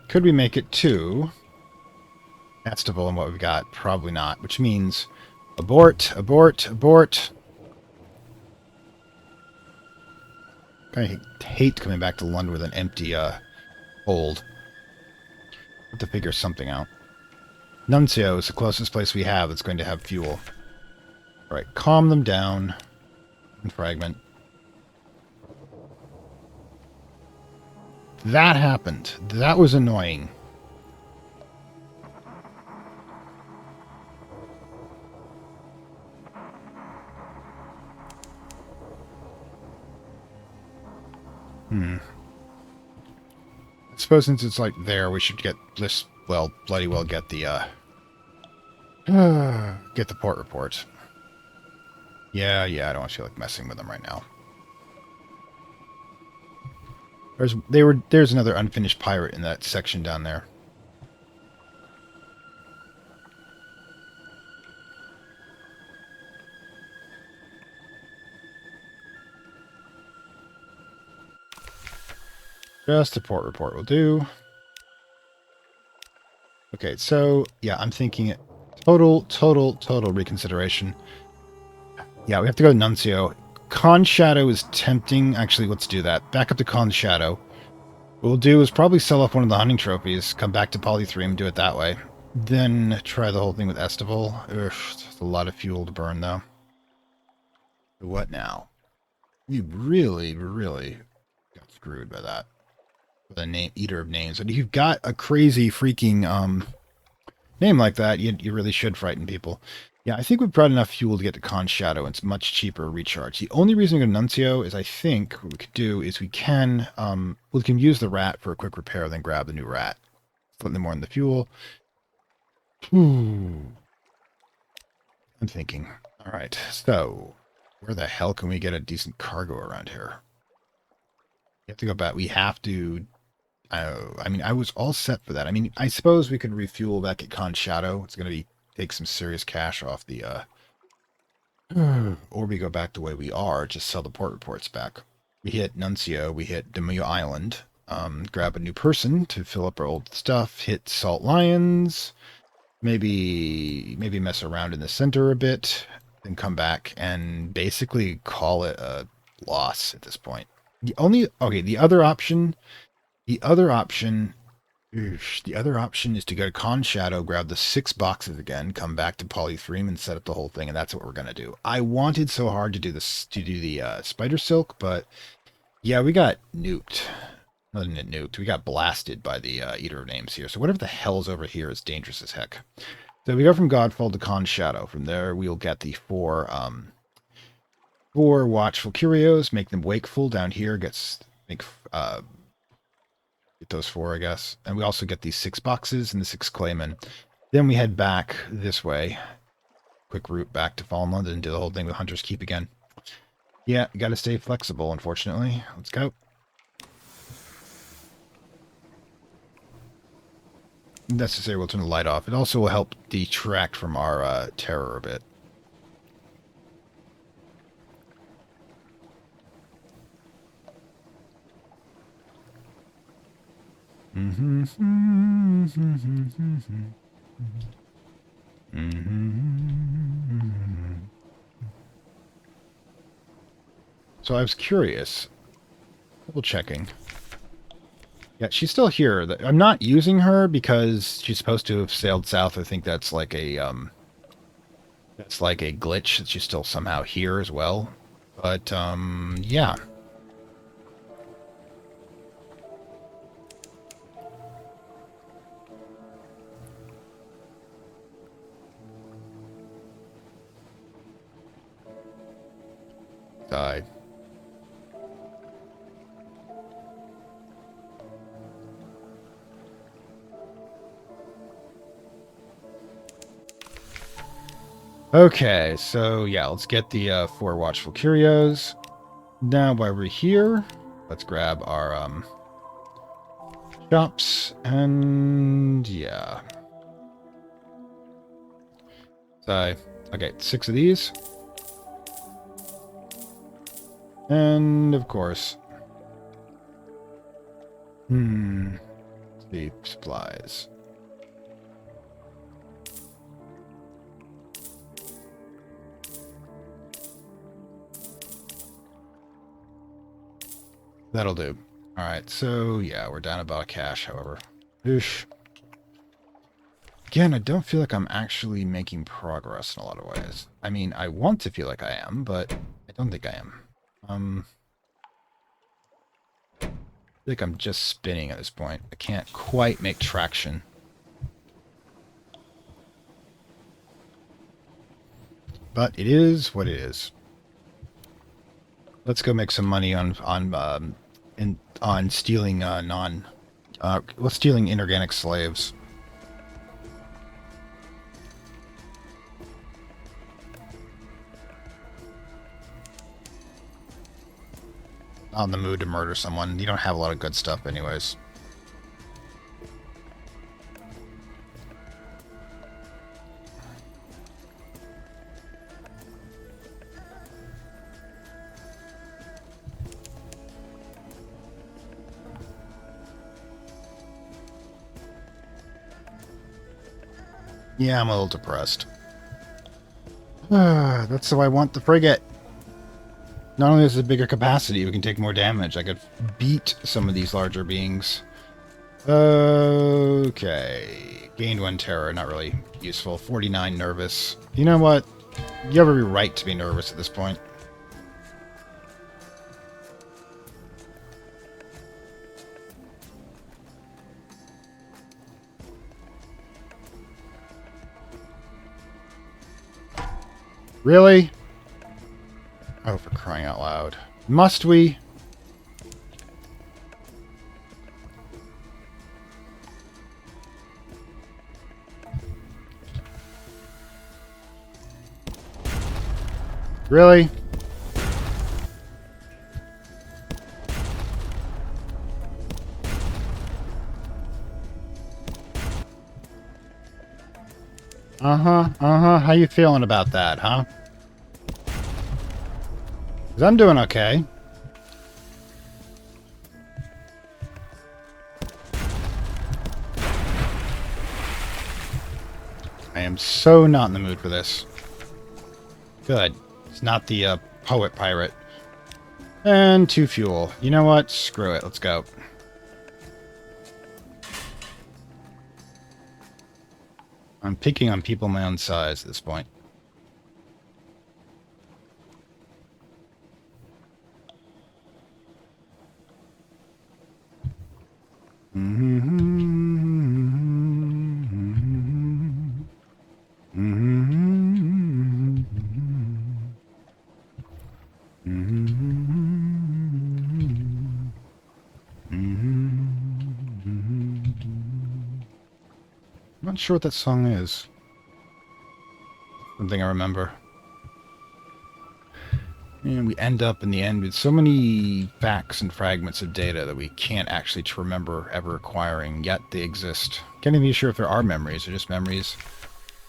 S1: Could we make it to Festival and what we've got? Probably not, which means abort, abort, abort. I hate coming back to London with an empty hold. Have to figure something out. Nuncio is the closest place we have that's going to have fuel. Alright, calm them down. And fragment. That happened. That was annoying. I suppose since it's like there, we should get this, well, bloody well get the, get the port report. Yeah, I don't feel like messing with them right now. There's another unfinished pirate in that section down there. Just a port report will do. Okay, so, yeah, I'm thinking total reconsideration. Yeah, we have to go to Nuncio. Con Shadow is tempting. Actually, let's do that. Back up to Con Shadow. What we'll do is probably sell off one of the hunting trophies, come back to Polythreme, do it that way. Then try the whole thing with Estival. Ugh, it's a lot of fuel to burn, though. What now? We really got screwed by that. With a name eater of names. And if you've got a crazy freaking name like that, you really should frighten people. Yeah, I think we've brought enough fuel to get to Con Shadow, and it's much cheaper recharge. The only reason we go to Nuncio is I think what we could do is we can use the rat for a quick repair, then grab the new rat. Slightly more in the fuel. I'm thinking. All right, so where the hell can we get a decent cargo around here? We have to go back. We have to. I mean, I was all set for that. I mean, I suppose we could refuel back at Con Shadow. It's going to take some serious cash off the, or we go back the way we are, just sell the port reports back. We hit Nuncio, we hit Demille Island, grab a new person to fill up our old stuff, hit Salt Lions, maybe mess around in the center a bit, then come back and basically call it a loss at this point. The other option is to go to Con Shadow, grab the 6 boxes again, come back to Polythreme, and set up the whole thing, and that's what we're gonna do. I wanted so hard to do the spider silk, but yeah, we got nuked. Not nuked. We got blasted by the Eater of Names here. So whatever the hell's over here is dangerous as heck. So we go from Godfall to Con Shadow. From there, we'll get the 4 watchful curios, make them wakeful. Down here, get those 4, I guess. And we also get these 6 boxes and the 6 claymen. Then we head back this way. Quick route back to Fallen London and do the whole thing with Hunter's Keep again. Yeah, you gotta stay flexible, unfortunately. Let's go. Necessary, we'll turn the light off. It also will help detract from our terror a bit. So I was curious. Double checking. Yeah, she's still here. I'm not using her because she's supposed to have sailed south. I think that's like a glitch that she's still somehow here as well. But yeah. Died. Okay, so yeah, let's get the 4 watchful curios. Now while we're here, let's grab our shops, and yeah. So Okay, 6 of these. And, of course... the supplies. That'll do. Alright, so, yeah, we're down about cash, however. Oosh. Again, I don't feel like I'm actually making progress in a lot of ways. I mean, I want to feel like I am, but I don't think I am. I feel like I'm just spinning at this point. I can't quite make traction. But it is what it is. Let's go make some money on stealing stealing inorganic slaves. Not in the mood to murder someone. You don't have a lot of good stuff anyways. Yeah, I'm a little depressed. That's how I want the frigate. Not only is it a bigger capacity, we can take more damage. I could beat some of these larger beings. Okay. Gained 1 terror, not really useful. 49 nervous. You know what? You have every right to be nervous at this point. Really? Oh, for crying out loud. Must we? Really? How you feeling about that, huh? 'Cause I'm doing okay. I am so not in the mood for this. Good. It's not the poet pirate. And 2 fuel. You know what? Screw it. Let's go. I'm picking on people my own size at this point. I'm not sure what that song is. Something I remember. And we end up in the end with so many facts and fragments of data that we can't actually remember ever acquiring, yet they exist. Can't even be sure if there are memories or just memories.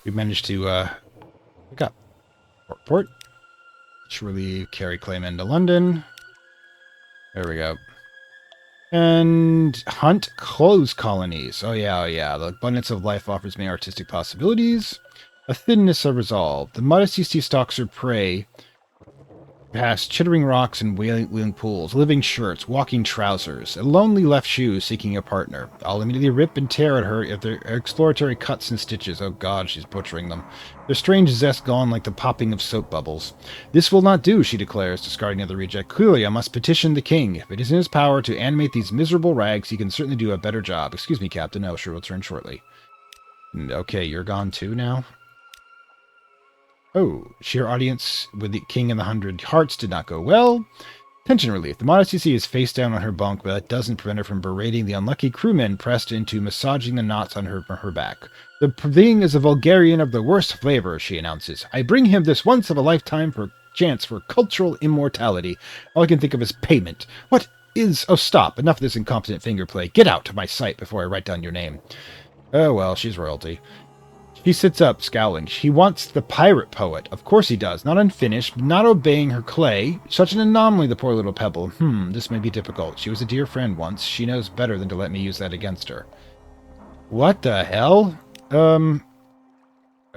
S1: We managed to pick up. Port. Surely carry claim into London. There we go. And hunt close colonies. Oh yeah. The abundance of life offers many artistic possibilities. A thinness of resolve. The Modiste stalks her prey past chittering rocks and wailing pools, living shirts, walking trousers, and lonely left shoes seeking a partner. I'll immediately rip and tear at her if their exploratory cuts and stitches. Oh god, she's butchering them. Their strange zest gone like the popping of soap bubbles. This will not do, she declares, discarding the reject. Clearly, I must petition the king. If it is in his power to animate these miserable rags, he can certainly do a better job. Excuse me, Captain. I shall return shortly. Okay, you're gone too now? Oh, sheer audience with the King and the 100 Hearts did not go well. Tension relief. The Modiste is face down on her bunk, but that doesn't prevent her from berating the unlucky crewmen pressed into massaging the knots on her back. The being is a Vulgarian of the worst flavor, she announces. I bring him this once-of-a-lifetime chance for cultural immortality. All I can think of is payment. What is... Oh, stop. Enough of this incompetent finger play. Get out of my sight before I write down your name. Oh, well, she's royalty. She sits up, scowling. She wants the pirate poet. Of course he does. Not unfinished, not obeying her clay. Such an anomaly, the poor little pebble. This may be difficult. She was a dear friend once. She knows better than to let me use that against her. What the hell?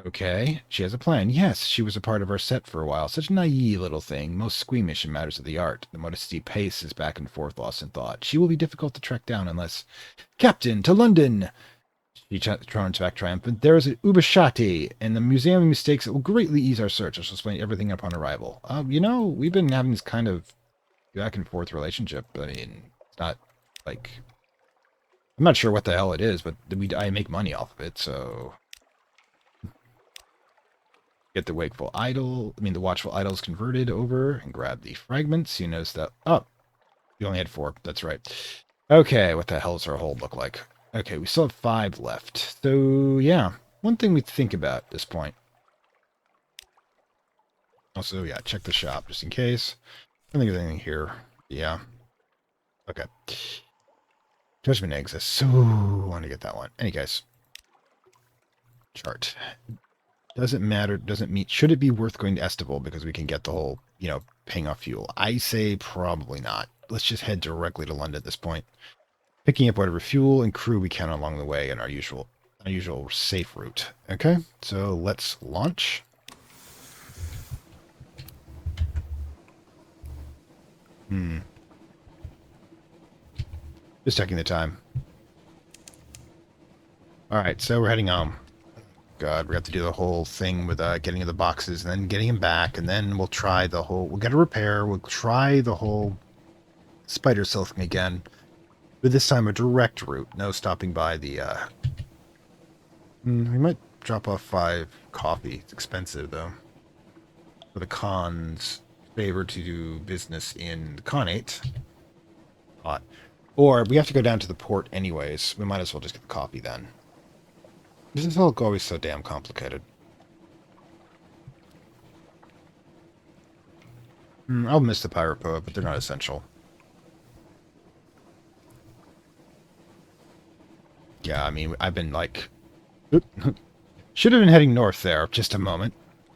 S1: Okay. She has a plan. Yes, she was a part of our set for a while. Such a naive little thing. Most squeamish in matters of the art. The Modiste paces back and forth, lost in thought. She will be difficult to track down unless... Captain, to London! He turns back triumphant. There is an Ubashati in the Museum of Mistakes that will greatly ease our search. I shall explain everything upon arrival. We've been having this kind of back and forth relationship. I mean, it's not like... I'm not sure what the hell it is, but I make money off of it, so... Get the the watchful idols converted over and grab the fragments. You notice that... Oh, you only had 4. That's right. Okay, what the hell does our hold look like? Okay, we still have 5 left. So, yeah. One thing we think about at this point. Also, yeah, check the shop just in case. I don't think there's anything here. Yeah. Okay. Judgment eggs. I so want to get that one. Any case. Chart. Doesn't matter. Doesn't mean... Should it be worth going to Estival because we can get the whole, paying off fuel? I say probably not. Let's just head directly to London at this point. Picking up whatever fuel and crew we can along the way in our usual safe route. Okay, so let's launch. Just checking the time. Alright, so we're heading home. God, we have to do the whole thing with getting the boxes and then getting them back, and then we'll try the whole... We'll get a repair, we'll try the whole spider silk again. But this time a direct route. No stopping by the... we might drop off 5 coffee. It's expensive, though. For the Khan's favor to do business in the Khanate. Hot. Or we have to go down to the port anyways. We might as well just get the coffee then. This is all always so damn complicated. I'll miss the pirate poet, but they're not essential. Yeah, I mean, I've been like... Should have been heading north there, just a moment.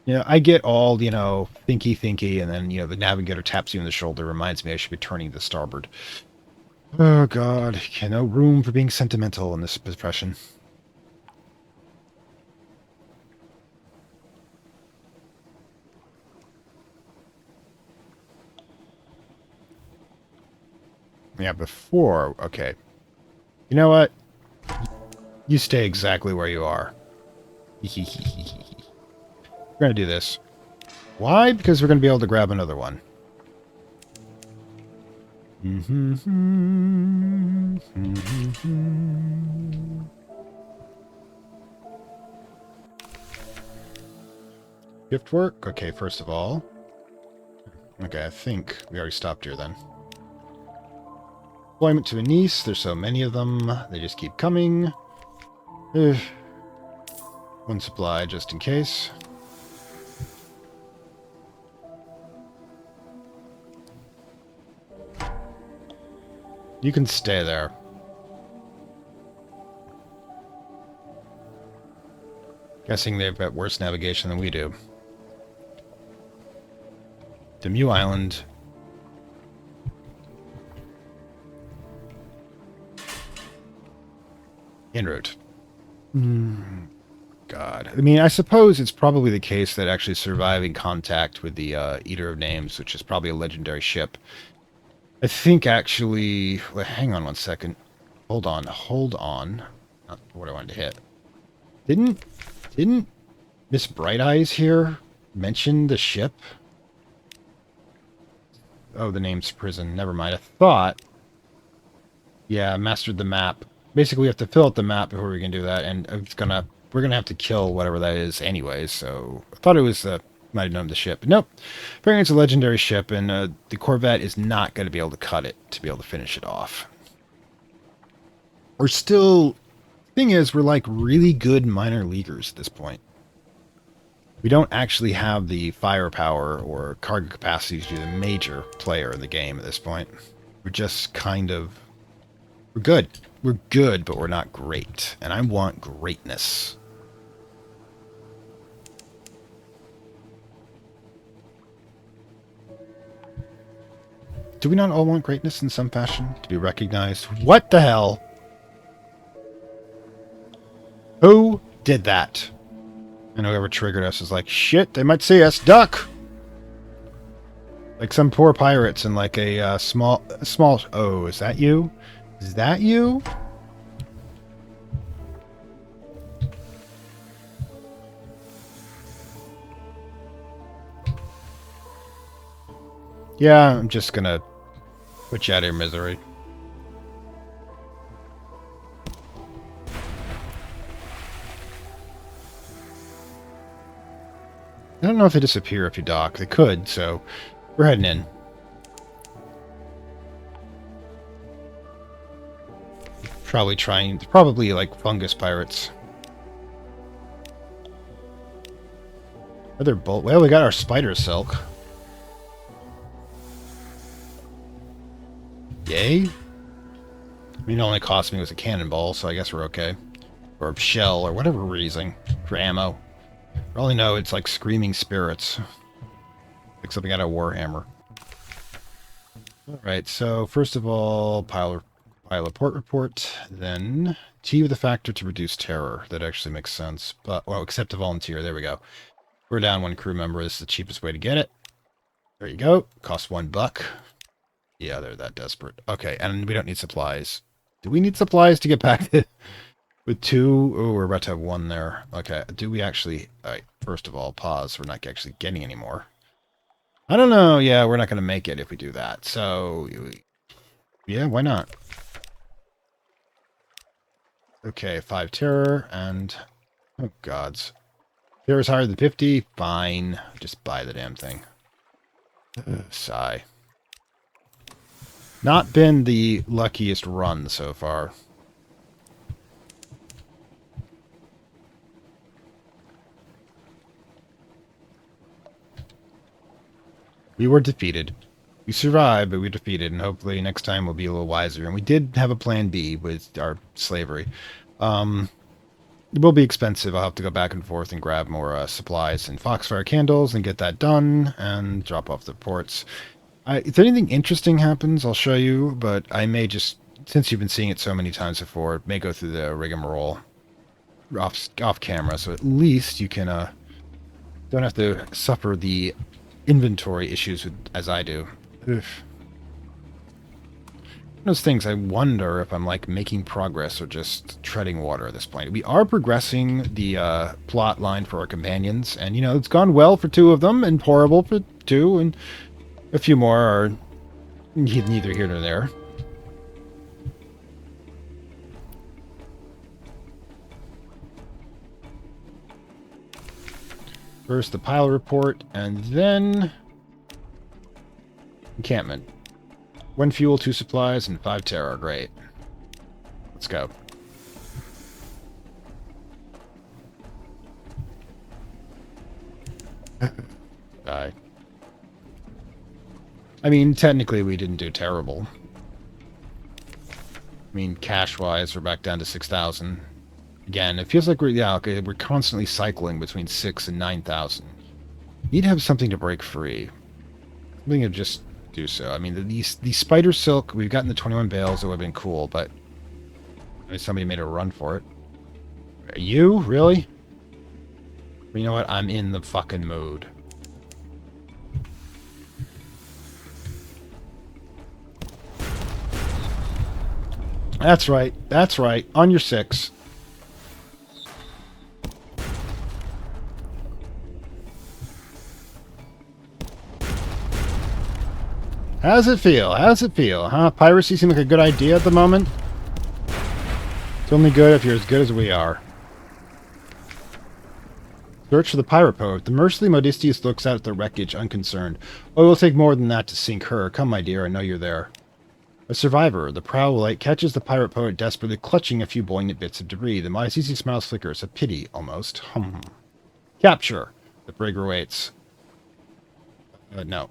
S1: I get all, thinky, and then, the navigator taps you on the shoulder, reminds me I should be turning to starboard. Oh, God. No room for being sentimental in this profession. Yeah, before... Okay. You know what? You stay exactly where you are. We're going to do this. Why? Because we're going to be able to grab another one. Gift work? Okay, first of all. Okay, I think we already stopped here then. Deployment to a niece. There's so many of them. They just keep coming. One supply just in case. You can stay there. Guessing they've got worse navigation than we do. Demu Island. En route. God. I mean, I suppose it's probably the case that actually surviving contact with the Eater of Names, which is probably a legendary ship. I think actually... Well, hang on one second. Hold on. Not what I wanted to hit. Didn't Miss Bright Eyes here mention the ship? Oh, the name's prison. Never mind. I thought... Yeah, mastered the map. Basically, we have to fill out the map before we can do that, and we're gonna have to kill whatever that is anyway, so... I thought it was might have known the ship. But nope. Apparently it's a legendary ship, and the Corvette is not going to be able to cut it to be able to finish it off. We're still... Thing is, we're like really good minor leaguers at this point. We don't actually have the firepower or cargo capacity to be the major player in the game at this point. We're just kind of... We're good. We're good, but we're not great. And I want greatness. do we not all want greatness in some fashion? To be recognized? What the hell? Who did that? And whoever triggered us is like, shit, they might see us. Duck! Like some poor pirates in like a small... Oh, is that you? Is that you? Yeah, I'm just gonna put you out of your misery. I don't know if they disappear if you dock. They could, so we're heading in. Probably like fungus pirates. Other bolt. Well, we got our spider silk. Yay. I mean, it only cost me was a cannonball, so I guess we're okay. Or a shell, or whatever we're using for ammo. For all I know, it's like screaming spirits. Like something out of Warhammer. Alright, so first of all, pile of port report, then T with a factor to reduce terror. That actually makes sense. But, well, accept a volunteer. There we go. We're down one crew member. This is the cheapest way to get it. There you go. Costs $1. Yeah, they're that desperate. Okay, and we don't need supplies. Do we need supplies to get back to... With 2? Oh, we're about to have 1 there. Okay, do we actually... Alright, first of all, pause. We're not actually getting any more. I don't know. Yeah, we're not going to make it if we do that. So, yeah, why not? Okay, 5 terror, and... Oh, gods. Terror's higher than 50? Fine. Just buy the damn thing. Sigh. Not been the luckiest run so far. We were defeated. We survived, but we were defeated, and hopefully next time we'll be a little wiser. And we did have a plan B with our slavery. It will be expensive. I'll have to go back and forth and grab more supplies and foxfire candles and get that done and drop off the reports. If anything interesting happens, I'll show you, but I may just, since you've been seeing it so many times before, may go through the rigmarole off camera, so at least you can don't have to suffer the inventory issues as I do. Oof. Those things, I wonder if I'm like making progress or just treading water at this point. We are progressing the plot line for our companions, and you know, it's gone well for 2 of them and horrible for 2, and a few more are neither here nor there. First the pile report, and then encampment. 1 fuel, 2 supplies, and 5 terror. Great. Let's go. Die. I mean, technically we didn't do terrible. I mean, cash-wise, we're back down to 6,000. Again, it feels like we're constantly cycling between 6 and 9,000. Need to have something to break free. Something to just do so. I mean, the spider silk, we've gotten the 21 bales, it would have been cool, but I mean, somebody made a run for it. You? Really? But you know what? I'm in the fucking mood. That's right. That's right. On your 6. How's it feel? How's it feel, huh? Piracy seems like a good idea at the moment? It's only good if you're as good as we are. Search for the pirate boat. The Merciless Modiste looks out at the wreckage, unconcerned. Oh, it will take more than that to sink her. Come, my dear, I know you're there. A survivor. The prow light catches the pirate poet desperately clutching a few buoyant bits of debris. The Modiste smiles flickers. A pity, almost. Capture. The brig waits. No.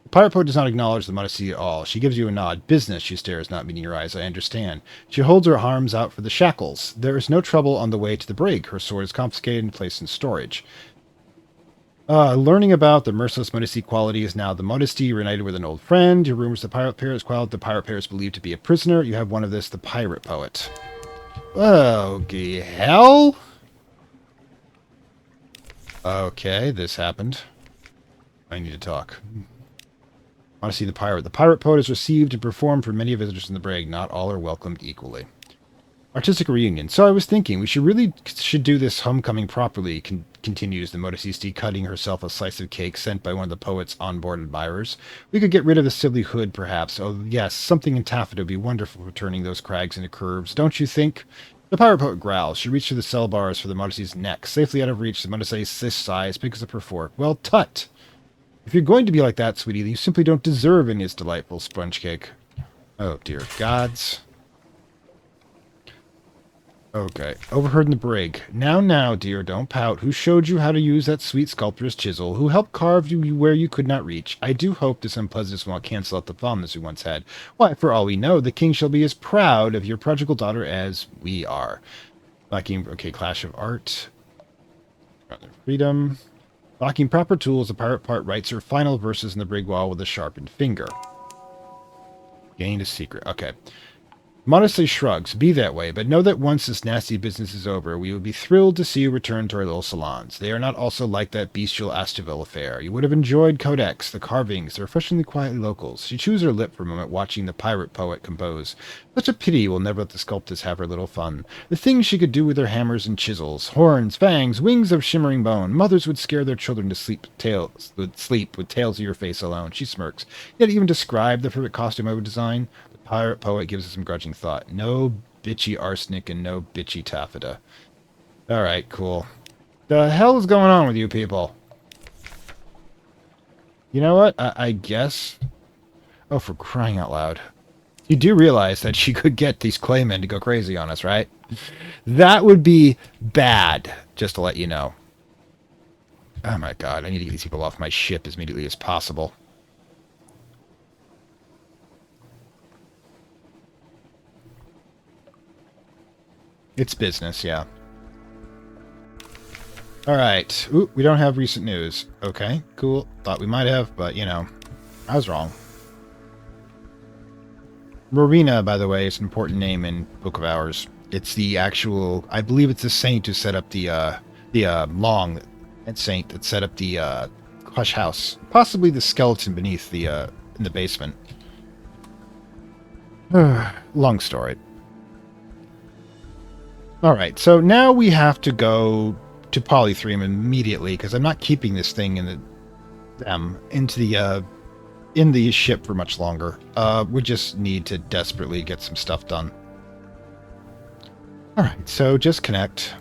S1: The pirate poet does not acknowledge the Modiste at all. She gives you a nod. Business, she stares, not meeting your eyes. I understand. She holds her arms out for the shackles. There is no trouble on the way to the brig. Her sword is confiscated and placed in storage. Learning about the Merciless Modiste quality is now the Modesty reunited with an old friend. Your rumors the pirate pair is quelled. The pirate pair is believed to be a prisoner. You have one of this, the pirate poet. Okay, hell? Okay, this happened. I need to talk. Modesty the pirate. The pirate poet is received and performed for many visitors in the brig. Not all are welcomed equally. Artistic reunion. So I was thinking, we should do this homecoming properly, continues the Modiste, cutting herself a slice of cake sent by one of the poet's onboard admirers. We could get rid of the silly hood, perhaps. Oh, yes, something in taffeta would be wonderful for turning those crags into curves, don't you think? The pirate poet growls. She reached for the cell bars for the Modeste's neck. Safely out of reach, the Modeste's this size, big as a her fork. Well, tut! If you're going to be like that, sweetie, then you simply don't deserve any of this delightful sponge cake. Oh, dear gods. Okay. Overheard in the brig. Now, dear, don't pout. Who showed you how to use that sweet sculptor's chisel? Who helped carve you where you could not reach? I do hope this unpleasantness will not cancel out the fondness we once had. Why, for all we know, the king shall be as proud of your prodigal daughter as we are. Lacking, okay, clash of art. Freedom. Lacking proper tools, the pirate part writes her final verses in the brig wall with a sharpened finger. Gained a secret. Okay. Modestly shrugs. Be that way, but know that once this nasty business is over, we would be thrilled to see you return to our little salons. They are not also like that bestial Astiville affair. You would have enjoyed Codex, the carvings, the refreshingly quietly locals. She chews her lip for a moment, watching the pirate poet compose. Such a pity you will never let the sculptress have her little fun. The things she could do with her hammers and chisels, horns, fangs, wings of shimmering bone. Mothers would scare their children to sleep with tails of your face alone. She smirks. Yet even describe the perfect costume I would design. Pirate poet gives us some grudging thought. No bitchy arsenic and no bitchy taffeta. Alright, cool. The hell is going on with you people? You know what? I guess... Oh, for crying out loud. You do realize that she could get these claymen to go crazy on us, right? That would be bad, just to let you know. Oh my god, I need to get these people off my ship as immediately as possible. It's business, yeah. Alright. Ooh, we don't have recent news. Okay, cool. Thought we might have, but, you know, I was wrong. Rowena, by the way, is an important name in Book of Hours. It's the actual... I believe it's the saint who set up the Long and saint that set up the Hush House. Possibly the skeleton beneath the, in the basement. Long story. Alright, so now we have to go to Polythreum immediately, because I'm not keeping this thing in the ship for much longer. We just need to desperately get some stuff done. Alright, so just connect.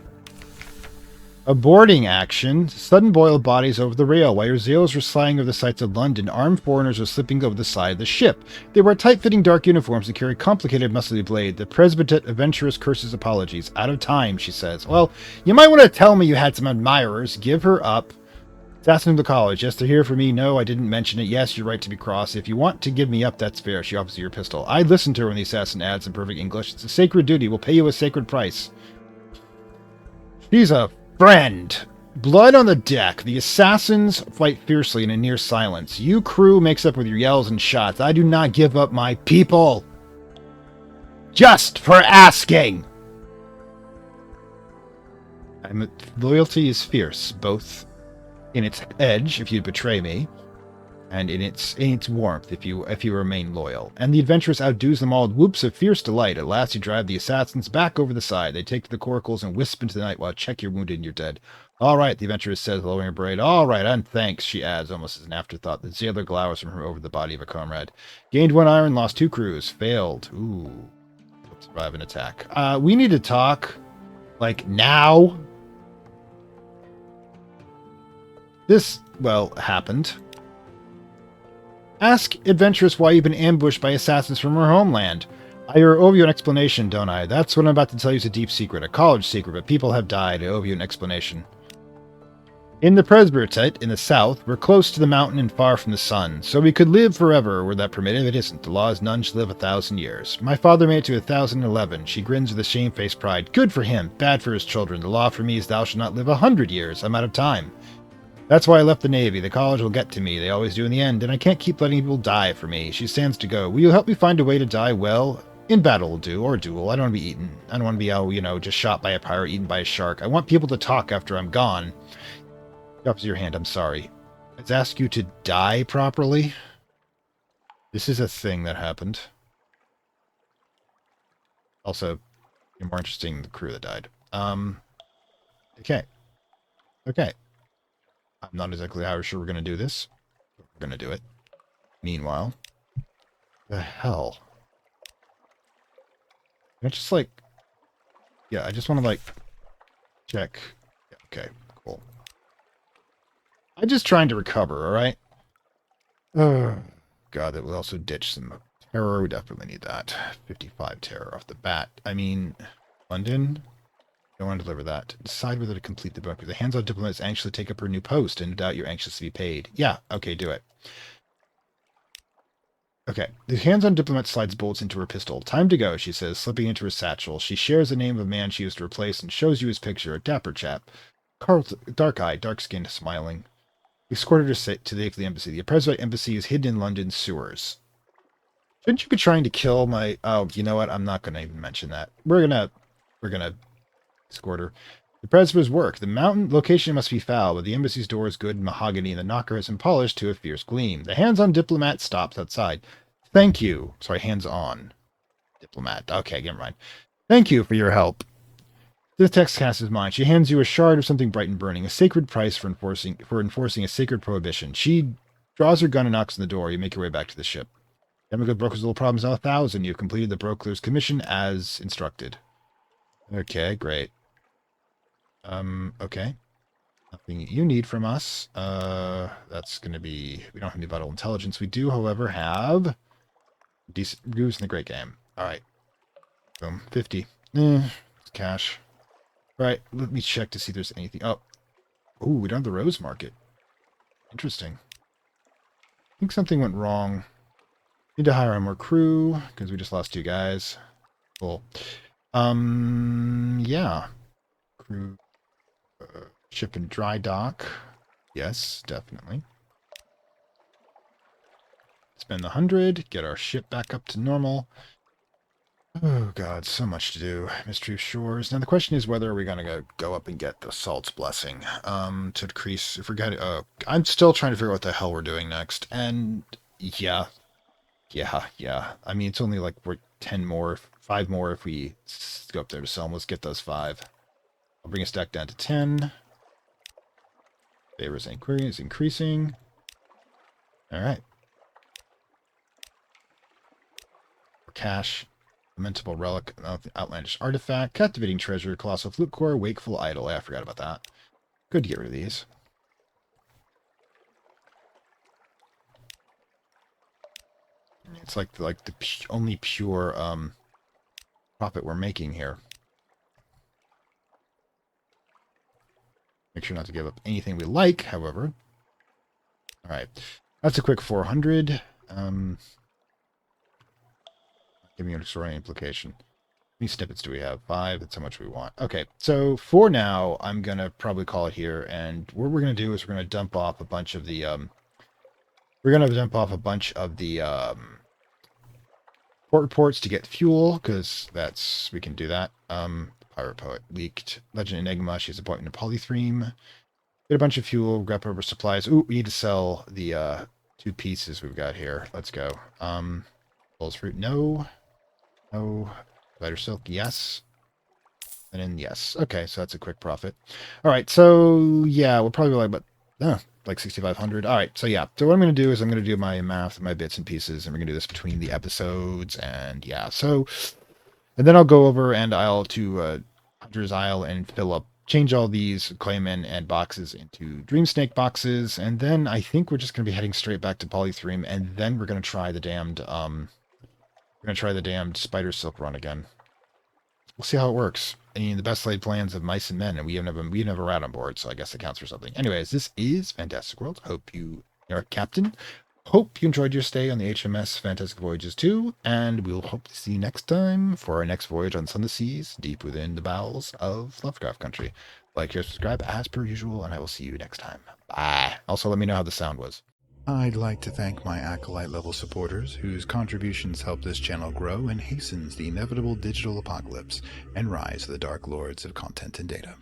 S1: A boarding action. Sudden boil bodies over the rail. While your sailors were sliding over the sights of London, armed foreigners were slipping over the side of the ship. They wore tight-fitting dark uniforms and carried complicated muscly blade. The presbyter adventurous curses apologies. Out of time, she says. Well, you might want to tell me you had some admirers. Give her up. Assassin of the college. Yes, they're here for me. No, I didn't mention it. Yes, you're right to be cross. If you want to give me up, that's fair. She offers you your pistol. I listen to her when the assassin adds in perfect English. It's a sacred duty. We'll pay you a sacred price. She's a friend. Blood on the deck. The assassins fight fiercely in a near silence. You crew makes up with your yells and shots. I do not give up my people. Just for asking. Loyalty is fierce, both in its edge, if you betray me, and in its warmth, if you remain loyal. And the adventurous outdoes them all with whoops of fierce delight. At last you drive the assassins back over the side. They take to the coracles and wisp into the night while check you're wounded and you're dead. All right, the adventuress says, lowering her braid. All right, and thanks, she adds, almost as an afterthought. The sailor glowers from her over the body of a comrade. Gained 1 iron, lost 2 crews. Failed. Ooh. Survive an attack. We need to talk, like, now. This, well, happened. Ask adventuress why you've been ambushed by assassins from her homeland. I owe you an explanation, don't I? That's what I'm about to tell you is a deep secret, a college secret, but people have died. I owe you an explanation. In the Presbyterian, in the south, we're close to the mountain and far from the sun, so we could live forever were that permitted. It isn't. The law is none should live 1,000 years. My father made it to 1,011. She grins with a shamefaced pride. Good for him. Bad for his children. The law for me is thou shalt not live 100 years. I'm out of time. That's why I left the Navy. The college will get to me. They always do in the end, and I can't keep letting people die for me. She stands to go. Will you help me find a way to die well? In battle will do, or duel. I don't want to be eaten. I don't want to be, just shot by a pirate, eaten by a shark. I want people to talk after I'm gone. Drops your hand. I'm sorry. Let's ask you to die properly. This is a thing that happened. Also, more interesting than the crew that died. Okay. Okay. I'm not exactly how sure we're going to do this. But we're going to do it. Meanwhile, the hell? Can I just yeah, I just want to check. Yeah, okay, cool. I'm just trying to recover, all right? Oh, God, that will also ditch some terror. We definitely need that. 55 terror off the bat. I mean, London? Don't want to deliver that. Decide whether to complete the bunker. The hands-on diplomats anxiously take up her new post, and no doubt you're anxious to be paid. Yeah, okay, do it. Okay, the hands-on diplomat slides bullets into her pistol. Time to go, she says, slipping into her satchel. She shares the name of a man she used to replace and shows you his picture, a dapper chap. Dark-eyed, dark-skinned, smiling. Escorted her to the embassy. The President embassy is hidden in London's sewers. Shouldn't you be trying to kill my... Oh, you know what? I'm not going to even mention that. We're gonna escort her. The Presbyter's work. The mountain location must be foul, but the embassy's door is good mahogany, and the knocker has been polished to a fierce gleam. The hands-on diplomat stops outside. Thank you. Sorry, hands-on diplomat. Okay, never mind. Thank you for your help. The text casts his mind. She hands you a shard of something bright and burning, a sacred price for enforcing a sacred prohibition. She draws her gun and knocks on the door. You make your way back to the ship. Emigrant broker's little problems now 1,000. You've completed the broker's commission as instructed. Okay, great. Okay. Nothing you need from us. That's going to be... We don't have any vital intelligence. We do, however, have... Decent goose in the great game. All right. Boom. 50. It's cash. All right. Let me check to see if there's anything. Oh. Ooh, we don't have the rose market. Interesting. I think something went wrong. Need to hire more crew because we just lost 2 guys. Cool. Yeah. Crew. Ship and dry dock. Yes, definitely. Spend the 100. Get our ship back up to normal. Oh, God, so much to do. Mystery of Shores. Now, the question is whether we're going to go up and get the Salt's Blessing to decrease... If we're going to... I'm still trying to figure out what the hell we're doing next. And, yeah. I mean, it's only we're 10 more, 5 more if we go up there to sell them. Let's get those 5. I'll bring a stack down to 10. Favors inquiry is increasing. All right. Cash. Lamentable relic, outlandish artifact, captivating treasure, colossal flute core, wakeful idol. I forgot about that. Good to get rid of these. It's like the only pure profit we're making here. Make sure not to give up anything we like, however. All right, that's a quick 400. Give me an extraordinary implication. How many snippets do we have? 5. That's how much we want. Okay, so for now, I'm going to probably call it here. And what we're going to do is we're going to dump off a bunch of the... port reports to get fuel, because we can do that. Pirate Poet leaked. Legend Enigma, she's appointed a polythreme. Get a bunch of fuel, grab over supplies. Ooh, we need to sell the 2 pieces we've got here. Let's go. Bulls fruit, no. No. Spider silk, yes. And then yes. Okay, so that's a quick profit. All right, so yeah, we'll probably like 6,500. All right, so yeah. So what I'm going to do is I'm going to do my math, my bits and pieces, and we're going to do this between the episodes. And yeah, so, and then I'll go over and I'll to Hunter's Isle and change all these claymen and boxes into Dream Snake boxes. And then I think we're just going to be heading straight back to Polythreme, and then we're going to try the damned spider silk run again. We'll see how it works. I mean, the best laid plans of mice and men, and we have never rat on board, so I guess it counts for something. Anyways, this is Fantastic World. Hope you are Captain. hope you enjoyed your stay on the HMS Fantastic Voyages 2, and we'll hope to see you next time for our next voyage on Sunless Seas, deep within the bowels of Lovecraft Country. Like, share, subscribe as per usual, and I will see you next time. Bye. Also, let me know how the sound was. I'd like to thank my Acolyte level supporters, whose contributions help this channel grow and hastens the inevitable digital apocalypse and rise of the Dark Lords of Content and Data.